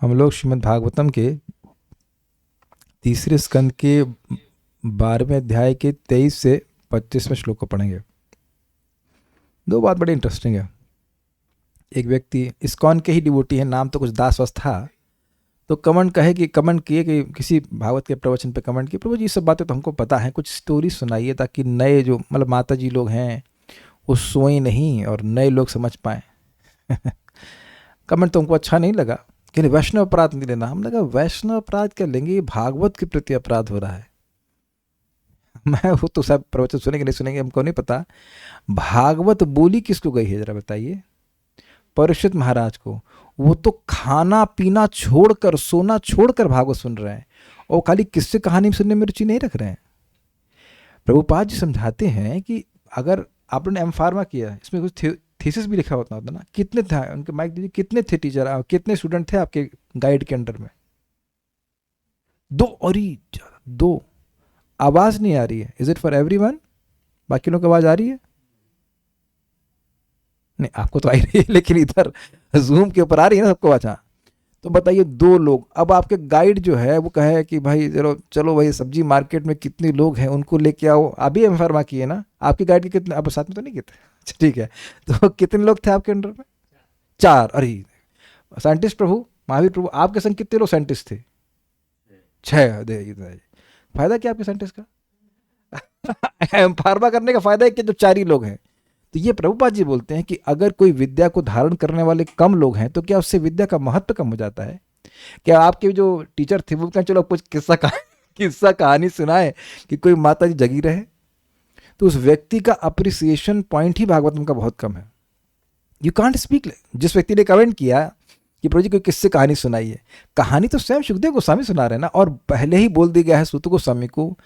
हम लोग श्रीमद् भागवतम के तीसरे स्कंद के 12वें अध्याय के 23 से 25वें श्लोक को पढ़ेंगे। दो बात बड़ी इंटरेस्टिंग है। एक व्यक्ति इस्कॉन के ही डिवोटी है, नाम तो कुछ दासवस था, तो कमेंट किए कि किसी भागवत के प्रवचन पे कमेंट किए, प्रभु जी ये सब बातें तो हमको पता है, कुछ स्टोरी सुनाइए ताकि नए जो मतलब माता जी लोग हैं वो सोए नहीं और नए लोग समझ पाएँ। कमेंट तो हमको अच्छा नहीं लगा कि वैष्णव अपराध नहीं लेना। हमने कहा वैष्णव अपराध क्या लेंगे, ये भागवत के प्रति अपराध हो रहा है। मैं वो तो सब प्रवचन सुनेंगे नहीं सुनेंगे हमको नहीं पता। भागवत बोली किसको गई है जरा बताइए? परीक्षित महाराज को। वो तो खाना पीना छोड़कर, सोना छोड़कर भागवत सुन रहे हैं और खाली किससे कहानी सुनने में रुचि नहीं रख रहे हैं। प्रभुपाद जी समझाते हैं कि अगर आपने एम फार्मा किया, इसमें कुछ थीसिस भी लिखा होता ना, कितने थे उनके, माइक दीजिए, कितने थे टीचर, कितने स्टूडेंट थे आपके गाइड के अंडर में? 2 और ही 2। आवाज नहीं आ रही है, इज इट फॉर एवरीवन? बाकी लोगों की आवाज आ रही है? नहीं, आपको तो आ ही रही है, लेकिन इधर जूम के ऊपर आ रही है ना सबको। अच्छा, तो बताइए 2 लोग। अब आपके गाइड जो है वो कहे कि भाई चलो चलो भाई सब्जी मार्केट में कितने लोग हैं उनको लेके आओ। अभी एम फार्मा किए ना, आपके गाइड के कितने, आप साथ में तो नहीं किए थे? अच्छा ठीक है, तो कितने लोग थे आपके अंडर में? 4। अरे साइंटिस्ट प्रभु, महावीर प्रभु, आपके संग कितने लोग साइंटिस्ट थे? 6। फायदा क्या आपके साइंटिस्ट का? एम फार्मा करने का फायदा है कि जो 4 ही लोग हैं। तो ये प्रभुपाद जी बोलते हैं कि अगर कोई विद्या को धारण करने वाले कम लोग हैं तो क्या उससे विद्या का महत्व कम हो जाता है? क्या आपके जो टीचर थे वो कहें चलो कुछ किस्सा कहानी सुनाए कि कोई माता जी जगी रहे? तो उस व्यक्ति का अप्रिसिएशन पॉइंट ही भागवतम का बहुत कम है। You can't speak. जिस व्यक्ति ने कमेंट किया कि प्रभु जी कोई किससे कहानी सुनाई है, कहानी तो स्वयं सुखदेव गोस्वामी सुना रहे हैं ना, और पहले ही बोल दिया गया है सूत गोस्वामी को,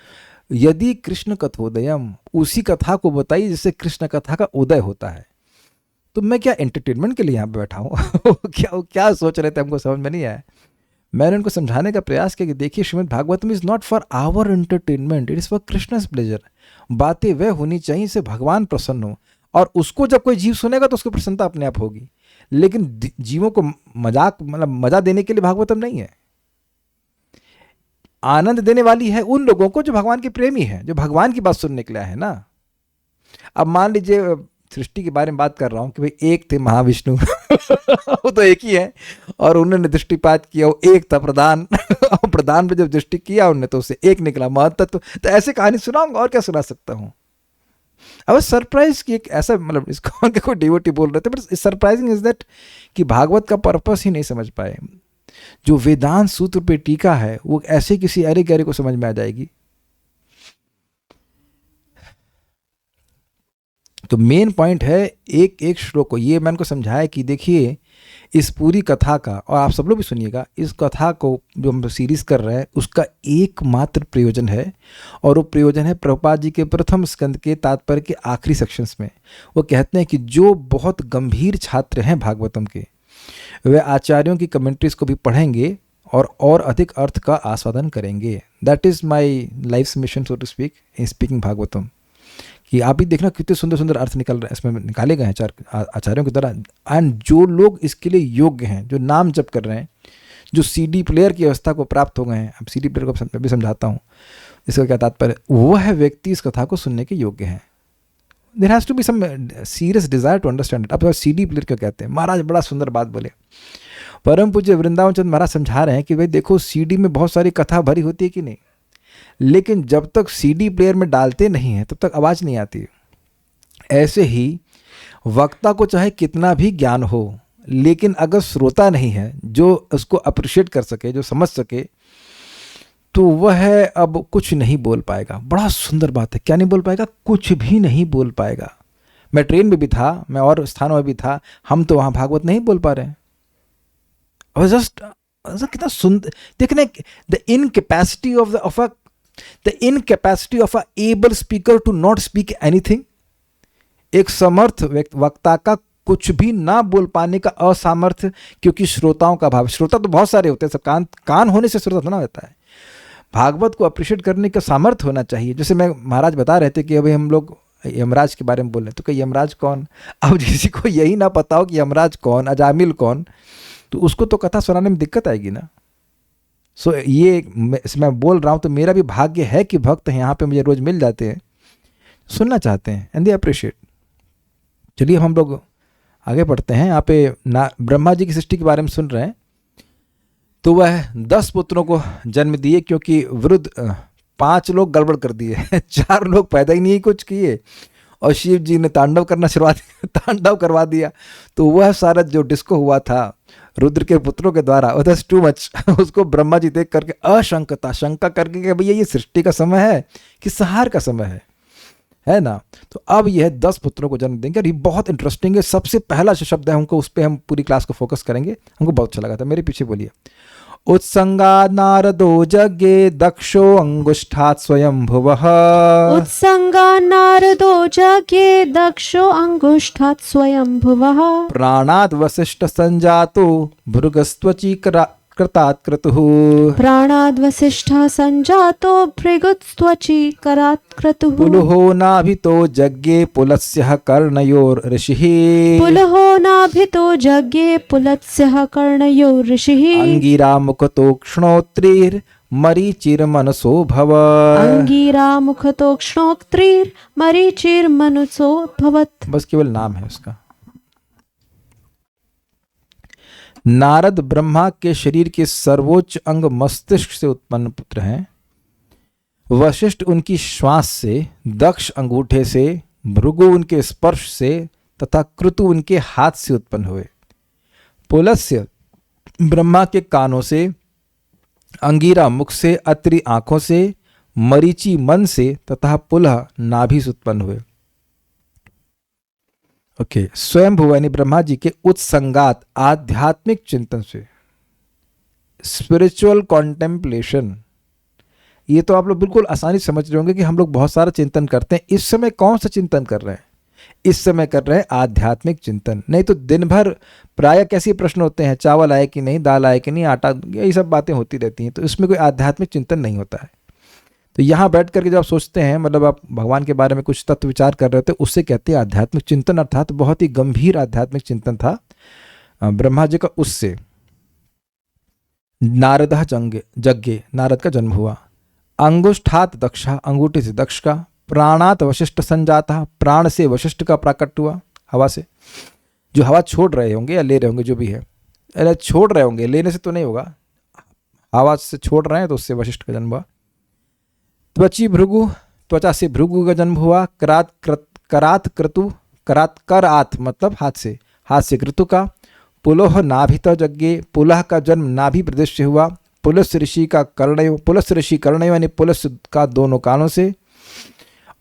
यदि कृष्ण कथोदयम, उसी कथा को बताइए जिससे कृष्ण कथा का उदय होता है। तो मैं क्या एंटरटेनमेंट के लिए यहाँ पे बैठा हूँ? क्या सोच रहे थे, हमको समझ में नहीं आया। मैंने उनको समझाने का प्रयास किया कि देखिए Shrimad Bhagavatam is not for our entertainment, it is for Krishna's pleasure. बातें वह होनी चाहिए से भगवान प्रसन्न हो, और उसको जब कोई जीव सुनेगा तो उसको प्रसन्नता अपने आप होगी। लेकिन जीवों को मजाक मतलब मजा देने के लिए भागवतम नहीं है। आनंद देने वाली है उन लोगों को जो भगवान के प्रेमी हैं, जो भगवान की बात सुनने के लिए है ना। अब मान लीजिए सृष्टि के बारे में बात कर रहा हूं कि भाई एक थे महाविष्णु वो तो एक ही है, और उन्होंने दृष्टिपात किया, वो एक था प्रधान और प्रधान पे जब दृष्टि किया उन्होंने तो उससे एक निकला महत्व। तो ऐसे कहानी सुनाऊंगा और क्या सुना सकता हूँ। अब सरप्राइज की एक ऐसा, मतलब इसको कोई डिवोटी बोल रहे थे, बट सरप्राइजिंग इज दैट कि भागवत का पर्पस ही नहीं समझ पाए। जो वेदांत सूत्र पे टीका है वो ऐसे किसी अरे गहरे को समझ में आ जाएगी। तो मेन पॉइंट है एक एक श्लोक को, ये मैंने को समझाया कि देखिए इस पूरी कथा का, और आप सब लोग भी सुनिएगा, इस कथा को जो हम सीरीज कर रहे हैं उसका एकमात्र प्रयोजन है, और वो प्रयोजन है प्रभुपाद जी के प्रथम स्कंद के तात्पर्य के आखिरी सेक्शंस में। वो कहते हैं कि जो बहुत गंभीर छात्र हैं भागवतम के, वे आचार्यों की कमेंट्रीज को भी पढ़ेंगे और अधिक अर्थ का आस्वादन करेंगे। That is my life mission so to speak in speaking Bhagavatam. कि आप भी देखना कितने सुंदर सुंदर अर्थ निकल रहे हैं, इसमें निकाले गए हैं 4 आचार्यों की तरह। एंड जो लोग इसके लिए योग्य हैं, जो नाम जप कर रहे हैं, जो CD प्लेयर की अवस्था को प्राप्त हो गए हैं, अब CD प्लेयर को मैं भी समझाता हूँ इसका क्या तात्पर्य, वो है व्यक्ति इस कथा को सुनने के योग्य हैं। There has to be some serious desire to understand it. अब CD प्लेयर क्या कहते हैं, महाराज बड़ा सुंदर बात बोले। परम पूज्य वृंदावन चंद महाराज समझा रहे हैं कि भाई देखो CD में बहुत सारी कथा भरी होती है कि नहीं, लेकिन जब तक CD प्लेयर में डालते नहीं है तब तक आवाज़ नहीं आती। ऐसे ही वक्ता को चाहे कितना भी ज्ञान हो, लेकिन अगर श्रोता नहीं है जो उसको अप्रिशिएट कर सके, जो समझ सके, तो वह अब कुछ नहीं बोल पाएगा। बड़ा सुंदर बात है, क्या नहीं बोल पाएगा? कुछ भी नहीं बोल पाएगा। मैं ट्रेन में भी था, मैं और स्थानों में भी था, हम तो वहाँ भागवत नहीं बोल पा रहे हैं। और जस्ट कितना सुंदर देखने, the incapacity of a able speaker to not speak anything. एक समर्थ वक्ता का कुछ भी ना बोल पाने का असामर्थ्य, क्योंकि श्रोताओं का भाव, श्रोता तो बहुत सारे होते हैं, सब कान होने से श्रोता ना होता है। भागवत को अप्रिशिएट करने का सामर्थ्य होना चाहिए। जैसे मैं महाराज बता रहे थे कि अभी हम लोग यमराज के बारे में बोल रहे हैं, तो कि यमराज कौन? अब किसी को यही ना पता हो कि यमराज कौन, अजामिल कौन, तो उसको तो कथा सुनाने में दिक्कत आएगी ना। सो ये मैं बोल रहा हूँ तो मेरा भी भाग्य है कि भक्त यहाँ पे मुझे रोज मिल जाते हैं, सुनना चाहते हैं, एंड दे अप्रिशिएट। चलिए हम लोग आगे पढ़ते हैं। यहाँ पे ब्रह्मा जी की सृष्टि के बारे में सुन रहे हैं। तो वह 10 पुत्रों को जन्म दिए, क्योंकि वृद्ध 5 लोग गड़बड़ कर दिए 4 लोग पैदा ही नहीं कुछ किए, और शिव जी ने तांडव करवा दिया। तो वह सारा जो डिस्को हुआ था रुद्र के पुत्रों के द्वारा, वो टू मच उसको ब्रह्मा जी देख करके शंका करके कि भैया ये सृष्टि का समय है कि संहार का समय है ना। तो अब यह 10 पुत्रों को जन्म देंगे, और ये बहुत इंटरेस्टिंग है। सबसे पहला जो शब्द है हमको, उस पर हम पूरी क्लास को फोकस करेंगे, हमको बहुत अच्छा लगा था। मेरे पीछे बोलिए। उत्संगा नारदो जज्ञे दक्षो अंगुष्ठात् स्वयंभुवः। उत्संगा नारदो जज्ञे दक्षो अंगुष्ठात् स्वयंभुवः। प्राणाद् वसिष्ठ संजातो भृगस्त्वचि कृतात् क्रतुः। प्राणाद् वसिष्ठः संजातो भृगस्त्वचि करात् क्रतुः। पुलहो नाभितो जज्ञे पुलस्यः कर्णयोर् ऋषिः। पुलहो नाभितो जज्ञे पुलस्यः कर्णयोर् ऋषिः। अंगिरा मुखतोक्ष्णोत्रीर् मरीचिर्मनसो भव। अंगिरा मुखतोक्ष्णोत्रीर् मरीचिर्मनसो भवत्। बस केवल नाम है उसका। नारद ब्रह्मा के शरीर के सर्वोच्च अंग मस्तिष्क से उत्पन्न पुत्र हैं। वशिष्ठ उनकी श्वास से, दक्ष अंगूठे से, भृगु उनके स्पर्श से तथा क्रतु उनके हाथ से उत्पन्न हुए। पुलस्य ब्रह्मा के कानों से, अंगिरा मुख से, अत्रि आंखों से, मरीचि मन से तथा पुलह नाभि से उत्पन्न हुए। ओके, स्वयंभुव यानी ब्रह्मा जी के उत्संगात आध्यात्मिक चिंतन से, स्पिरिचुअल कॉन्टेम्पलेशन। ये तो आप लोग बिल्कुल आसानी से समझ रहे होंगे कि हम लोग बहुत सारा चिंतन करते हैं। इस समय कौन सा चिंतन कर रहे हैं? इस समय कर रहे हैं आध्यात्मिक चिंतन। नहीं तो दिन भर प्राय कैसे प्रश्न होते हैं, चावल आए कि नहीं, दाल आए कि नहीं, आटा, ये सब बातें होती रहती हैं। तो इसमें कोई आध्यात्मिक चिंतन नहीं होता है। तो यहाँ बैठ करके जब आप सोचते हैं, मतलब आप भगवान के बारे में कुछ तत्व विचार कर रहे होते, उससे कहते हैं आध्यात्मिक चिंतन। अर्थात बहुत ही गंभीर आध्यात्मिक चिंतन था ब्रह्मा जी का। उससे नारद जज्ञे, नारद का जन्म हुआ। अंगुष्ठात दक्षा, अंगूठे से दक्ष का। प्राणात वशिष्ठ संजाता, प्राण से वशिष्ठ का प्राकट हुआ, हवा से। जो हवा छोड़ रहे होंगे या ले रहे होंगे, जो भी है, अरे छोड़ रहे होंगे, लेने से तो नहीं होगा, हवा से छोड़ रहे हैं, तो उससे वशिष्ठ का जन्म हुआ। त्वची भृगु, त्वचा से भृगु का जन्म हुआ। करात क्रतु, करात मतलब हाथ से क्रतु का। पुलोह नाभित जज्ञे, पुलह का जन्म नाभि प्रदेश से हुआ। पुलस ऋषि कर्णयो यानी पुलस का दोनों कानों से।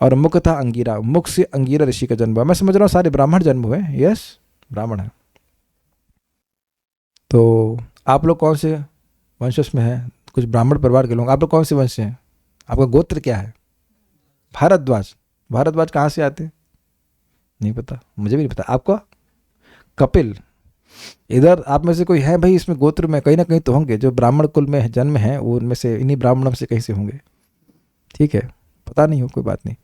और मुख था अंगिरा, मुख से अंगिरा ऋषि का जन्म हुआ। मैं समझ रहा हूँ सारे ब्राह्मण जन्म हुए। यस, ब्राह्मण है। तो आप लोग कौन से वंशज में हैं? कुछ ब्राह्मण परिवार के लोग। आप लोग कौन से वंश से हैं? आपका गोत्र क्या है? भारद्वाज। भारद्वाज कहाँ से आते हैं? नहीं पता, मुझे भी नहीं पता। आपका? कपिल। इधर आप में से कोई है भाई इसमें गोत्र में? कहीं ना कहीं तो होंगे जो ब्राह्मण कुल में जन्म है, वो उनमें से, इन्हीं ब्राह्मणों से कहीं से होंगे। ठीक है, पता नहीं हो, कोई बात नहीं।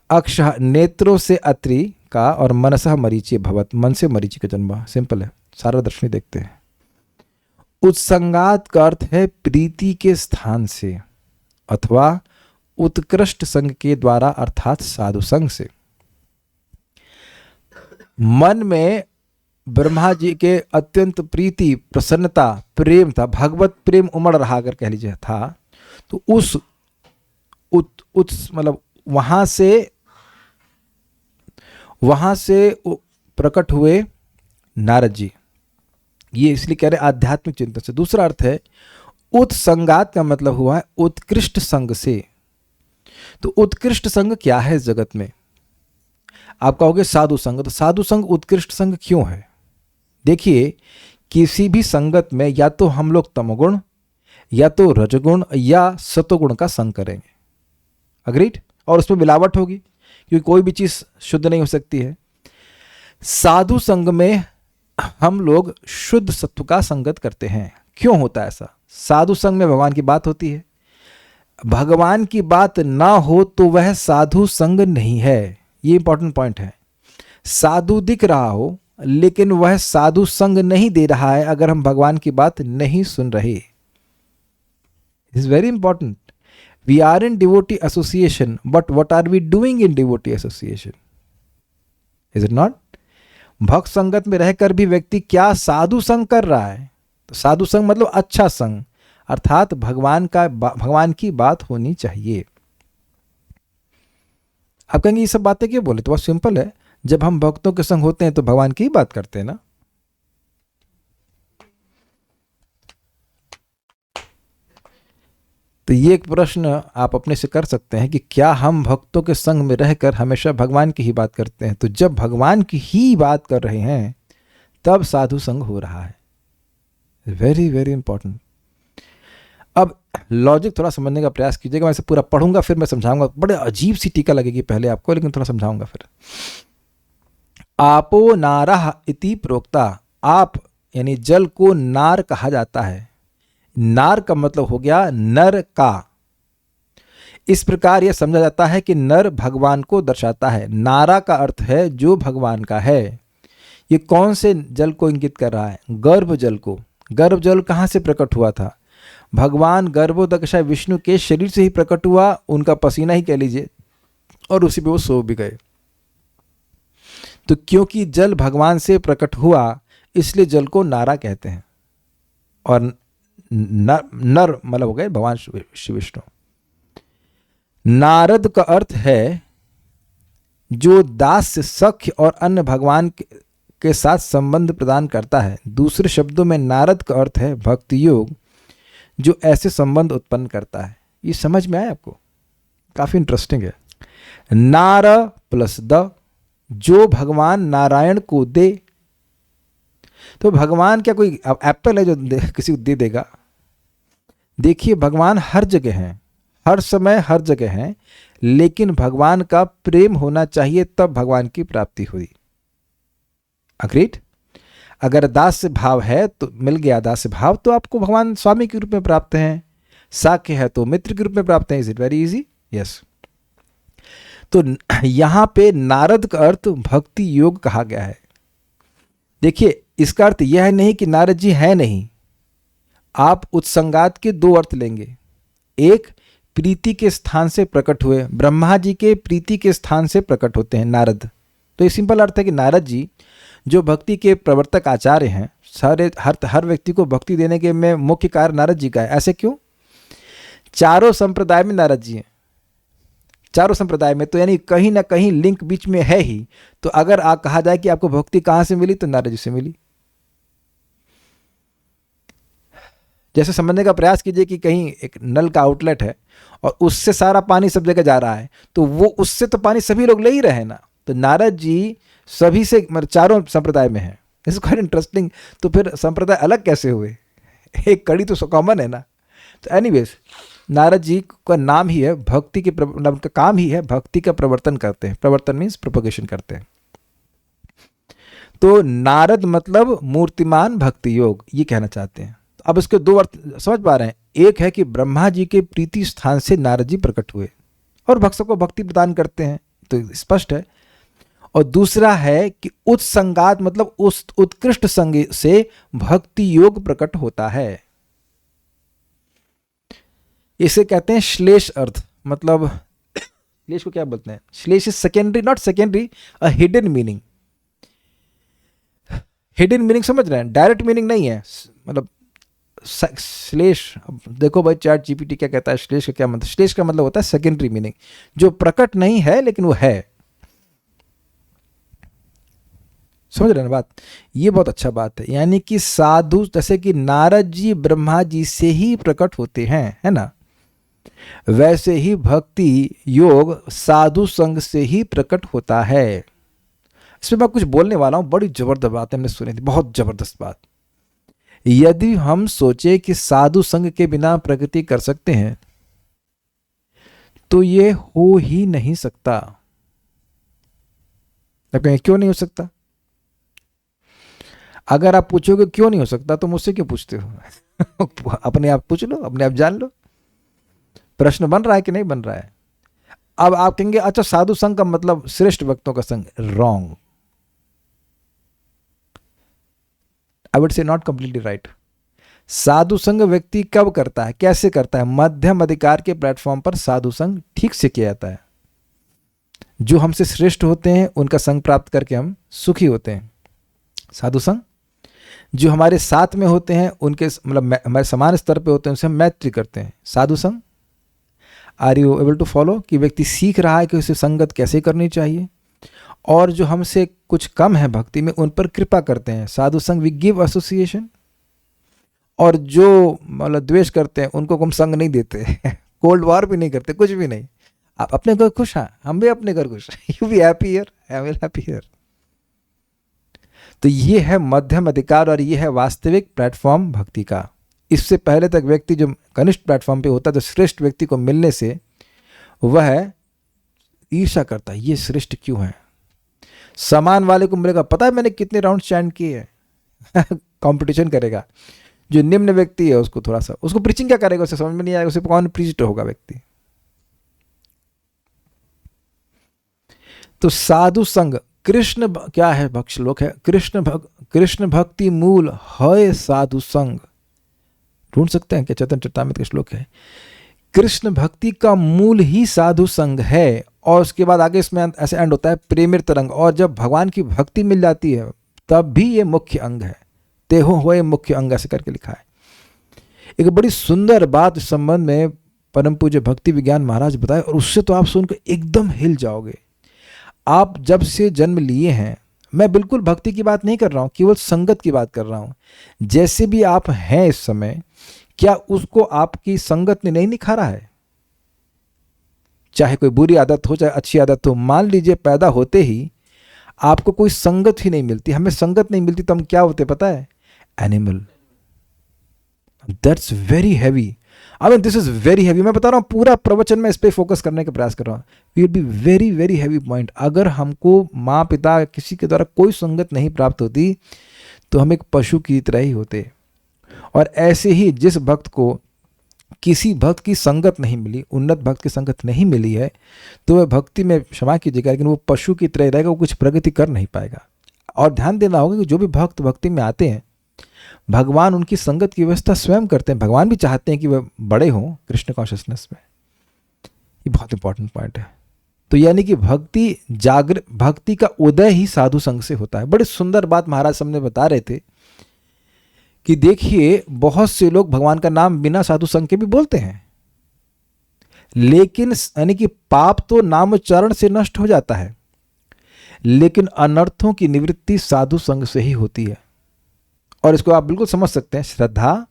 अक्षः, नेत्रों से अत्रि का, और मनसः मरीचि भवत, मन से मरीचि का जन्म हुआ। सिंपल है, सारा दर्शनी देखते हैं। उत्संगात का अर्थ है प्रीति के स्थान से अथवा उत्कृष्ट संग के द्वारा, अर्थात साधु संग से। मन में ब्रह्मा जी के अत्यंत प्रीति, प्रसन्नता, प्रेम था, भगवत प्रेम उमड़ रहा अगर कह लीजिए था। तो उस मतलब वहां से प्रकट हुए नारद जी। ये इसलिए कह रहे आध्यात्मिक चिंतन से। दूसरा अर्थ है उत्संगात का मतलब हुआ है उत्कृष्ट संग से। तो उत्कृष्ट संग क्या है इस जगत में? आप कहोगे साधु संग। तो साधु संग उत्कृष्ट संग क्यों है? देखिए, किसी भी संगत में या तो हम लोग तमोगुण, या तो रजगुण, या सतोगुण का संग करेंगे। अग्रीड? और उसमें मिलावट होगी, क्योंकि कोई भी चीज शुद्ध नहीं हो सकती है। साधु संग में हम लोग शुद्ध सत्व का संगत करते हैं। क्यों होता है ऐसा? साधु संग में भगवान की बात होती है। भगवान की बात ना हो तो वह साधु संग नहीं है। ये इंपॉर्टेंट पॉइंट है। साधु दिख रहा हो, लेकिन वह साधु संग नहीं दे रहा है अगर हम भगवान की बात नहीं सुन रहे। It is very important. We are in devotee association, but what are we doing in devotee association? Is it not? भक्त संगत में रहकर भी व्यक्ति क्या साधु संग कर रहा है? तो साधु संग मतलब अच्छा संग, अर्थात भगवान की बात होनी चाहिए। आप कहेंगे ये सब बातें क्यों बोले? तो बहुत सिंपल है, जब हम भक्तों के संग होते हैं तो भगवान की ही बात करते हैं ना। तो ये एक प्रश्न आप अपने से कर सकते हैं कि क्या हम भक्तों के संग में रहकर हमेशा भगवान की ही बात करते हैं? तो जब भगवान की ही बात कर रहे हैं तब साधु संग हो रहा है। Very very important. अब लॉजिक थोड़ा समझने का प्रयास कीजिएगा। मैं इसे पूरा पढ़ूंगा फिर मैं समझाऊंगा। बड़े अजीब सी टीका लगेगी पहले आपको, लेकिन थोड़ा समझाऊंगा फिर। आपो नारः इति प्रोक्ता। आप यानी जल को नार कहा जाता है। नार का मतलब हो गया नर का। इस प्रकार यह समझा जाता है कि नर भगवान को दर्शाता है। नारा का अर्थ है जो भगवान का है। ये कौन से जल को इंगित कर रहा है? गर्भ जल को। गर्भ जल कहाँ से प्रकट हुआ था? भगवान गर्भोदकशा विष्णु के शरीर से ही प्रकट हुआ, उनका पसीना ही कह लीजिए, और उसी पे वो सो भी गए। तो क्योंकि जल भगवान से प्रकट हुआ इसलिए जल को नारा कहते हैं। और नर मतलब हो गए भगवान श्री विष्णु। नारद का अर्थ है जो दास्य, सख्य और अन्य भगवान के साथ संबंध प्रदान करता है। दूसरे शब्दों में नारद का अर्थ है भक्ति योग जो ऐसे संबंध उत्पन्न करता है। ये समझ में आया आपको? काफी इंटरेस्टिंग है। नार प्लस द, जो भगवान नारायण को दे। तो भगवान क्या कोई एप्पल है जो किसी को दे देगा? देखिए भगवान हर जगह हैं, हर समय हर जगह हैं, लेकिन भगवान का प्रेम होना चाहिए तब भगवान की प्राप्ति हुई। अग्रीड? अगर दास्य भाव है तो मिल गया दास्य भाव, तो आपको भगवान स्वामी के रूप में प्राप्त हैं। साक्य है तो मित्र के रूप में प्राप्त हैं। Is it very easy? Yes. तो यहां पे नारद का अर्थ भक्ति योग कहा गया है। देखिए इसका अर्थ यह नहीं कि नारद जी है नहीं। आप उत्संगात के दो अर्थ लेंगे। एक, प्रीति के स्थान से प्रकट हुए। ब्रह्मा जी के प्रीति के स्थान से प्रकट होते हैं नारद। तो ये सिंपल अर्थ है कि नारद जी जो भक्ति के प्रवर्तक आचार्य हैं, हर व्यक्ति को भक्ति देने के में मुख्य कार्य नारद जी का है। ऐसे क्यों? चारों संप्रदाय में नारद जी हैं। चारों संप्रदाय में, तो यानी कहीं ना कहीं लिंक बीच में है ही। तो अगर आप कहा जाए कि आपको भक्ति कहां से मिली, तो नारद जी से मिली। जैसे समझने का प्रयास कीजिए कि कहीं एक नल का आउटलेट है और उससे सारा पानी सब जगह जा रहा है, तो वो उससे तो पानी सभी लोग ले ही रहे हैं ना। तो नारद जी सभी से, मतलब चारों संप्रदाय में है। It's quite interesting. तो फिर संप्रदाय अलग कैसे हुए? एक कड़ी तो कॉमन है ना। तो एनीवेज, नारद जी का नाम ही है भक्ति के, उनका काम ही है भक्ति का प्रवर्तन करते हैं। प्रवर्तन मीन्स प्रोपगेशन करते हैं। तो नारद मतलब मूर्तिमान भक्ति योग, ये कहना चाहते हैं। अब इसके दो अर्थ समझ पा रहे हैं। एक है कि ब्रह्मा जी के प्रीति स्थान से नारद जी प्रकट हुए और भक्तों को भक्ति प्रदान करते हैं, तो स्पष्ट है। और दूसरा है कि उत्संगात मतलब उस उत्कृष्ट संग से भक्ति योग प्रकट होता है। इसे कहते हैं श्लेष अर्थ। मतलब श्लेष को क्या बोलते हैं? श्लेष is secondary, not secondary, a hidden meaning. Hidden meaning समझ रहे हैं? डायरेक्ट मीनिंग नहीं है। मतलब श्लेष, देखो भाई चैट जीपीटी क्या कहता है श्लेष का क्या मतलब। श्लेष का मतलब होता है सेकेंडरी मीनिंग, जो प्रकट नहीं है लेकिन वो है। समझ रहे हैं बात? ये बहुत अच्छा बात है। यानी कि साधु, जैसे कि नारद जी ब्रह्मा जी से ही प्रकट होते हैं, है ना, वैसे ही भक्ति योग साधु संग से ही प्रकट होता है। इसमें मैं कुछ बोलने वाला हूं, बड़ी जबरदस्त बात है, हमने सुनी थी, बहुत जबरदस्त बात। यदि हम सोचे कि साधु संग के बिना प्रगति कर सकते हैं, तो ये हो ही नहीं सकता। क्यों नहीं हो सकता? अगर आप पूछोगे क्यों नहीं हो सकता, तो मुझसे क्यों पूछते हो? अपने आप पूछ लो, अपने आप जान लो। प्रश्न बन रहा है कि नहीं बन रहा है? अब आप कहेंगे अच्छा साधु संघ का मतलब श्रेष्ठ भक्तों का संघ। Wrong. I would say not completely right. साधु संग व्यक्ति कब करता है, कैसे करता है? मध्यम अधिकार के प्लेटफॉर्म पर साधु संग ठीक से किया जाता है। जो हमसे श्रेष्ठ होते हैं उनका संग प्राप्त करके हम सुखी होते हैं, साधु संग। जो हमारे साथ में होते हैं उनके मतलब हमारे समान स्तर पे होते हैं उनसे हम मैत्री करते हैं, साधु संग। Are you able to follow? कि व्यक्ति सीख रहा है कि उसे संगत कैसे करनी चाहिए। और जो हमसे कुछ कम है भक्ति में उन पर कृपा करते हैं, साधु संग। We give association. और जो मतलब द्वेष करते हैं उनको हम संग नहीं देते कोल्ड वॉर भी नहीं करते, कुछ भी नहीं। आप अपने घर खुश हैं, हम भी अपने घर खुश। You be happy here, I will happy here. तो ये है मध्यम अधिकार और ये है वास्तविक प्लेटफॉर्म भक्ति का। इससे पहले तक व्यक्ति जो कनिष्ठ प्लेटफॉर्म पे होता है, तो श्रेष्ठ व्यक्ति को मिलने से वह ईर्ष्या करता है, ये श्रेष्ठ क्यों है। समान वाले को मिलेगा, पता है मैंने कितने राउंड चैंट किए हैं कंपटीशन करेगा। जो निम्न व्यक्ति है उसको थोड़ा सा, उसको प्रीचिंग क्या करेगा, उसे समझ में नहीं आएगा, उसे कौन प्रीच्ड होगा व्यक्ति। तो साधु संग कृष्ण क्या है, भक्त श्लोक है, कृष्ण भक्ति मूल है साधु संग। ढूंढ सकते हैं क्या? चैतन्य चरितामृत का श्लोक है। कृष्ण भक्ति का मूल ही साधु संग है। और उसके बाद आगे इसमें ऐसे एंड होता है प्रेमित रंग। और जब भगवान की भक्ति मिल जाती है तब भी ये मुख्य अंग है, तेहो होए मुख्य अंग, ऐसे करके लिखा है। एक बड़ी सुंदर बात इस संबंध में परम पूज्य भक्ति विज्ञान महाराज बताए, और उससे तो आप सुनकर एकदम हिल जाओगे। आप जब से जन्म लिए हैं, मैं बिल्कुल भक्ति की बात नहीं कर रहा हूं, केवल संगत की बात कर रहा हूं। जैसे भी आप हैं इस समय, क्या उसको आपकी संगत ने नहीं निखारा है? चाहे कोई बुरी आदत हो चाहे अच्छी आदत हो। मान लीजिए पैदा होते ही आपको कोई संगत ही नहीं मिलती, हमें संगत नहीं मिलती, तो हम क्या होते पता है? Animal. That's very heavy. I mean this is very heavy. मैं बता रहा हूं, पूरा प्रवचन में इस पर फोकस करने का प्रयास कर रहा हूं। It be very very heavy point. अगर हमको माँ पिता किसी के द्वारा कोई संगत नहीं प्राप्त होती तो हम एक पशु की तरह ही होते। और ऐसे ही जिस भक्त को किसी भक्त की संगत नहीं मिली, उन्नत भक्त की संगत नहीं मिली है, तो वह भक्ति में, क्षमा कीजिएगा, लेकिन वो पशु की तरह रहेगा, वो कुछ प्रगति कर नहीं पाएगा। और ध्यान देना होगा कि जो भी भक्त भक्ति में आते हैं, भगवान उनकी संगत की व्यवस्था स्वयं करते हैं। भगवान भी चाहते हैं कि वह बड़े हों कृष्ण कॉन्शियसनेस में। ये बहुत इंपॉर्टेंट पॉइंट है। तो यानी कि भक्ति का उदय ही साधु संग से होता है। बड़ी सुंदर बात महाराज सामने बता रहे थे कि देखिए, बहुत से लोग भगवान का नाम बिना साधु संग के भी बोलते हैं, लेकिन यानी कि पाप तो नामोच्चारण से नष्ट हो जाता है, लेकिन अनर्थों की निवृत्ति साधु संग से ही होती है। और इसको आप बिल्कुल समझ सकते हैं, श्रद्धा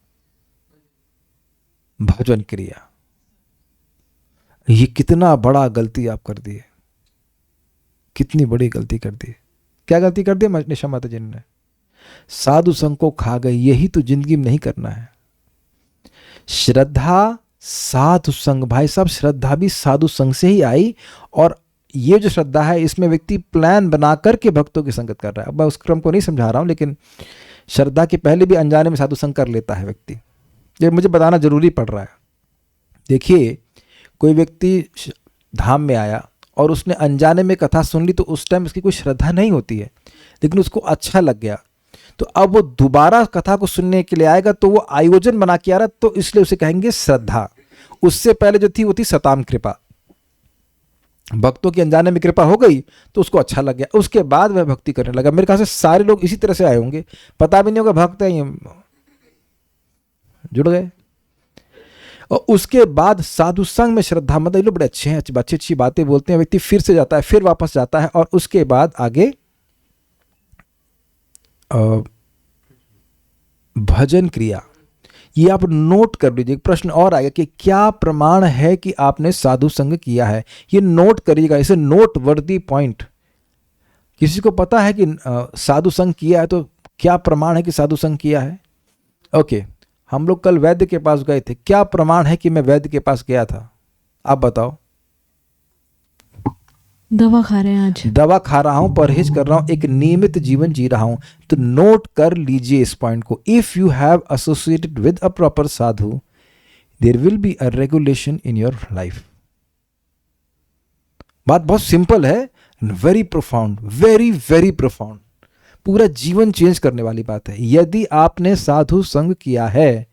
भजन क्रिया। ये कितना बड़ा गलती आप कर दी है, कितनी बड़ी गलती कर दी। क्या गलती कर दी निशा माता जी ने? साधु संग को खा गए। यही तो जिंदगी में नहीं करना है। श्रद्धा साधु संग, भाई साहब, श्रद्धा भी साधु संग से ही आई। और ये जो श्रद्धा है, इसमें व्यक्ति प्लान बना करके भक्तों की संगत कर रहा है। अब मैं उस क्रम को नहीं समझा रहा हूं, लेकिन श्रद्धा के पहले भी अनजाने में साधु संग कर लेता है व्यक्ति। ये मुझे बताना जरूरी पड़ रहा है। देखिए, कोई व्यक्ति धाम में आया और उसने अनजाने में कथा सुन ली, तो उस टाइम उसकी कोई श्रद्धा नहीं होती है, लेकिन उसको अच्छा लग गया, तो अब वो दोबारा कथा को सुनने के लिए आएगा, तो वो आयोजन बना के आ रहा, तो इसलिए उसे कहेंगे श्रद्धा। उससे पहले जो थी वो थी सताम कृपा। भक्तों की अनजाने में कृपा हो गई तो उसको अच्छा लग गया, उसके बाद वह भक्ति करने लगा। मेरे ख्याल से सारे लोग इसी तरह से आए होंगे, पता भी नहीं होगा भक्त है, जुड़ गए। और उसके बाद साधु संग में श्रद्धा, मतलब ये लोग बड़े अच्छे हैं, अच्छी अच्छी बातें बोलते हैं, व्यक्ति फिर से जाता है, फिर वापस जाता है। और उसके बाद आगे भजन क्रिया। ये आप नोट कर लीजिए। प्रश्न और आएगा कि क्या प्रमाण है कि आपने साधु संग किया है? ये नोट करिएगा, इसे नोट वर्दी पॉइंट। किसी को पता है कि साधु संग किया है, तो क्या प्रमाण है कि साधु संग किया है? ओके, हम लोग कल वैद्य के पास गए थे। क्या प्रमाण है कि मैं वैद्य के पास गया था? आप बताओ। दवा खा रहे हैं आज। दवा खा रहा हूं, परहेज कर रहा हूं, एक नियमित जीवन जी रहा हूं। तो नोट कर लीजिए इस पॉइंट को। If you have associated with a proper sadhu, there will be a regulation in your life. बात बहुत सिंपल है, very profound, very very profound. पूरा जीवन चेंज करने वाली बात है। यदि आपने साधु संग किया है,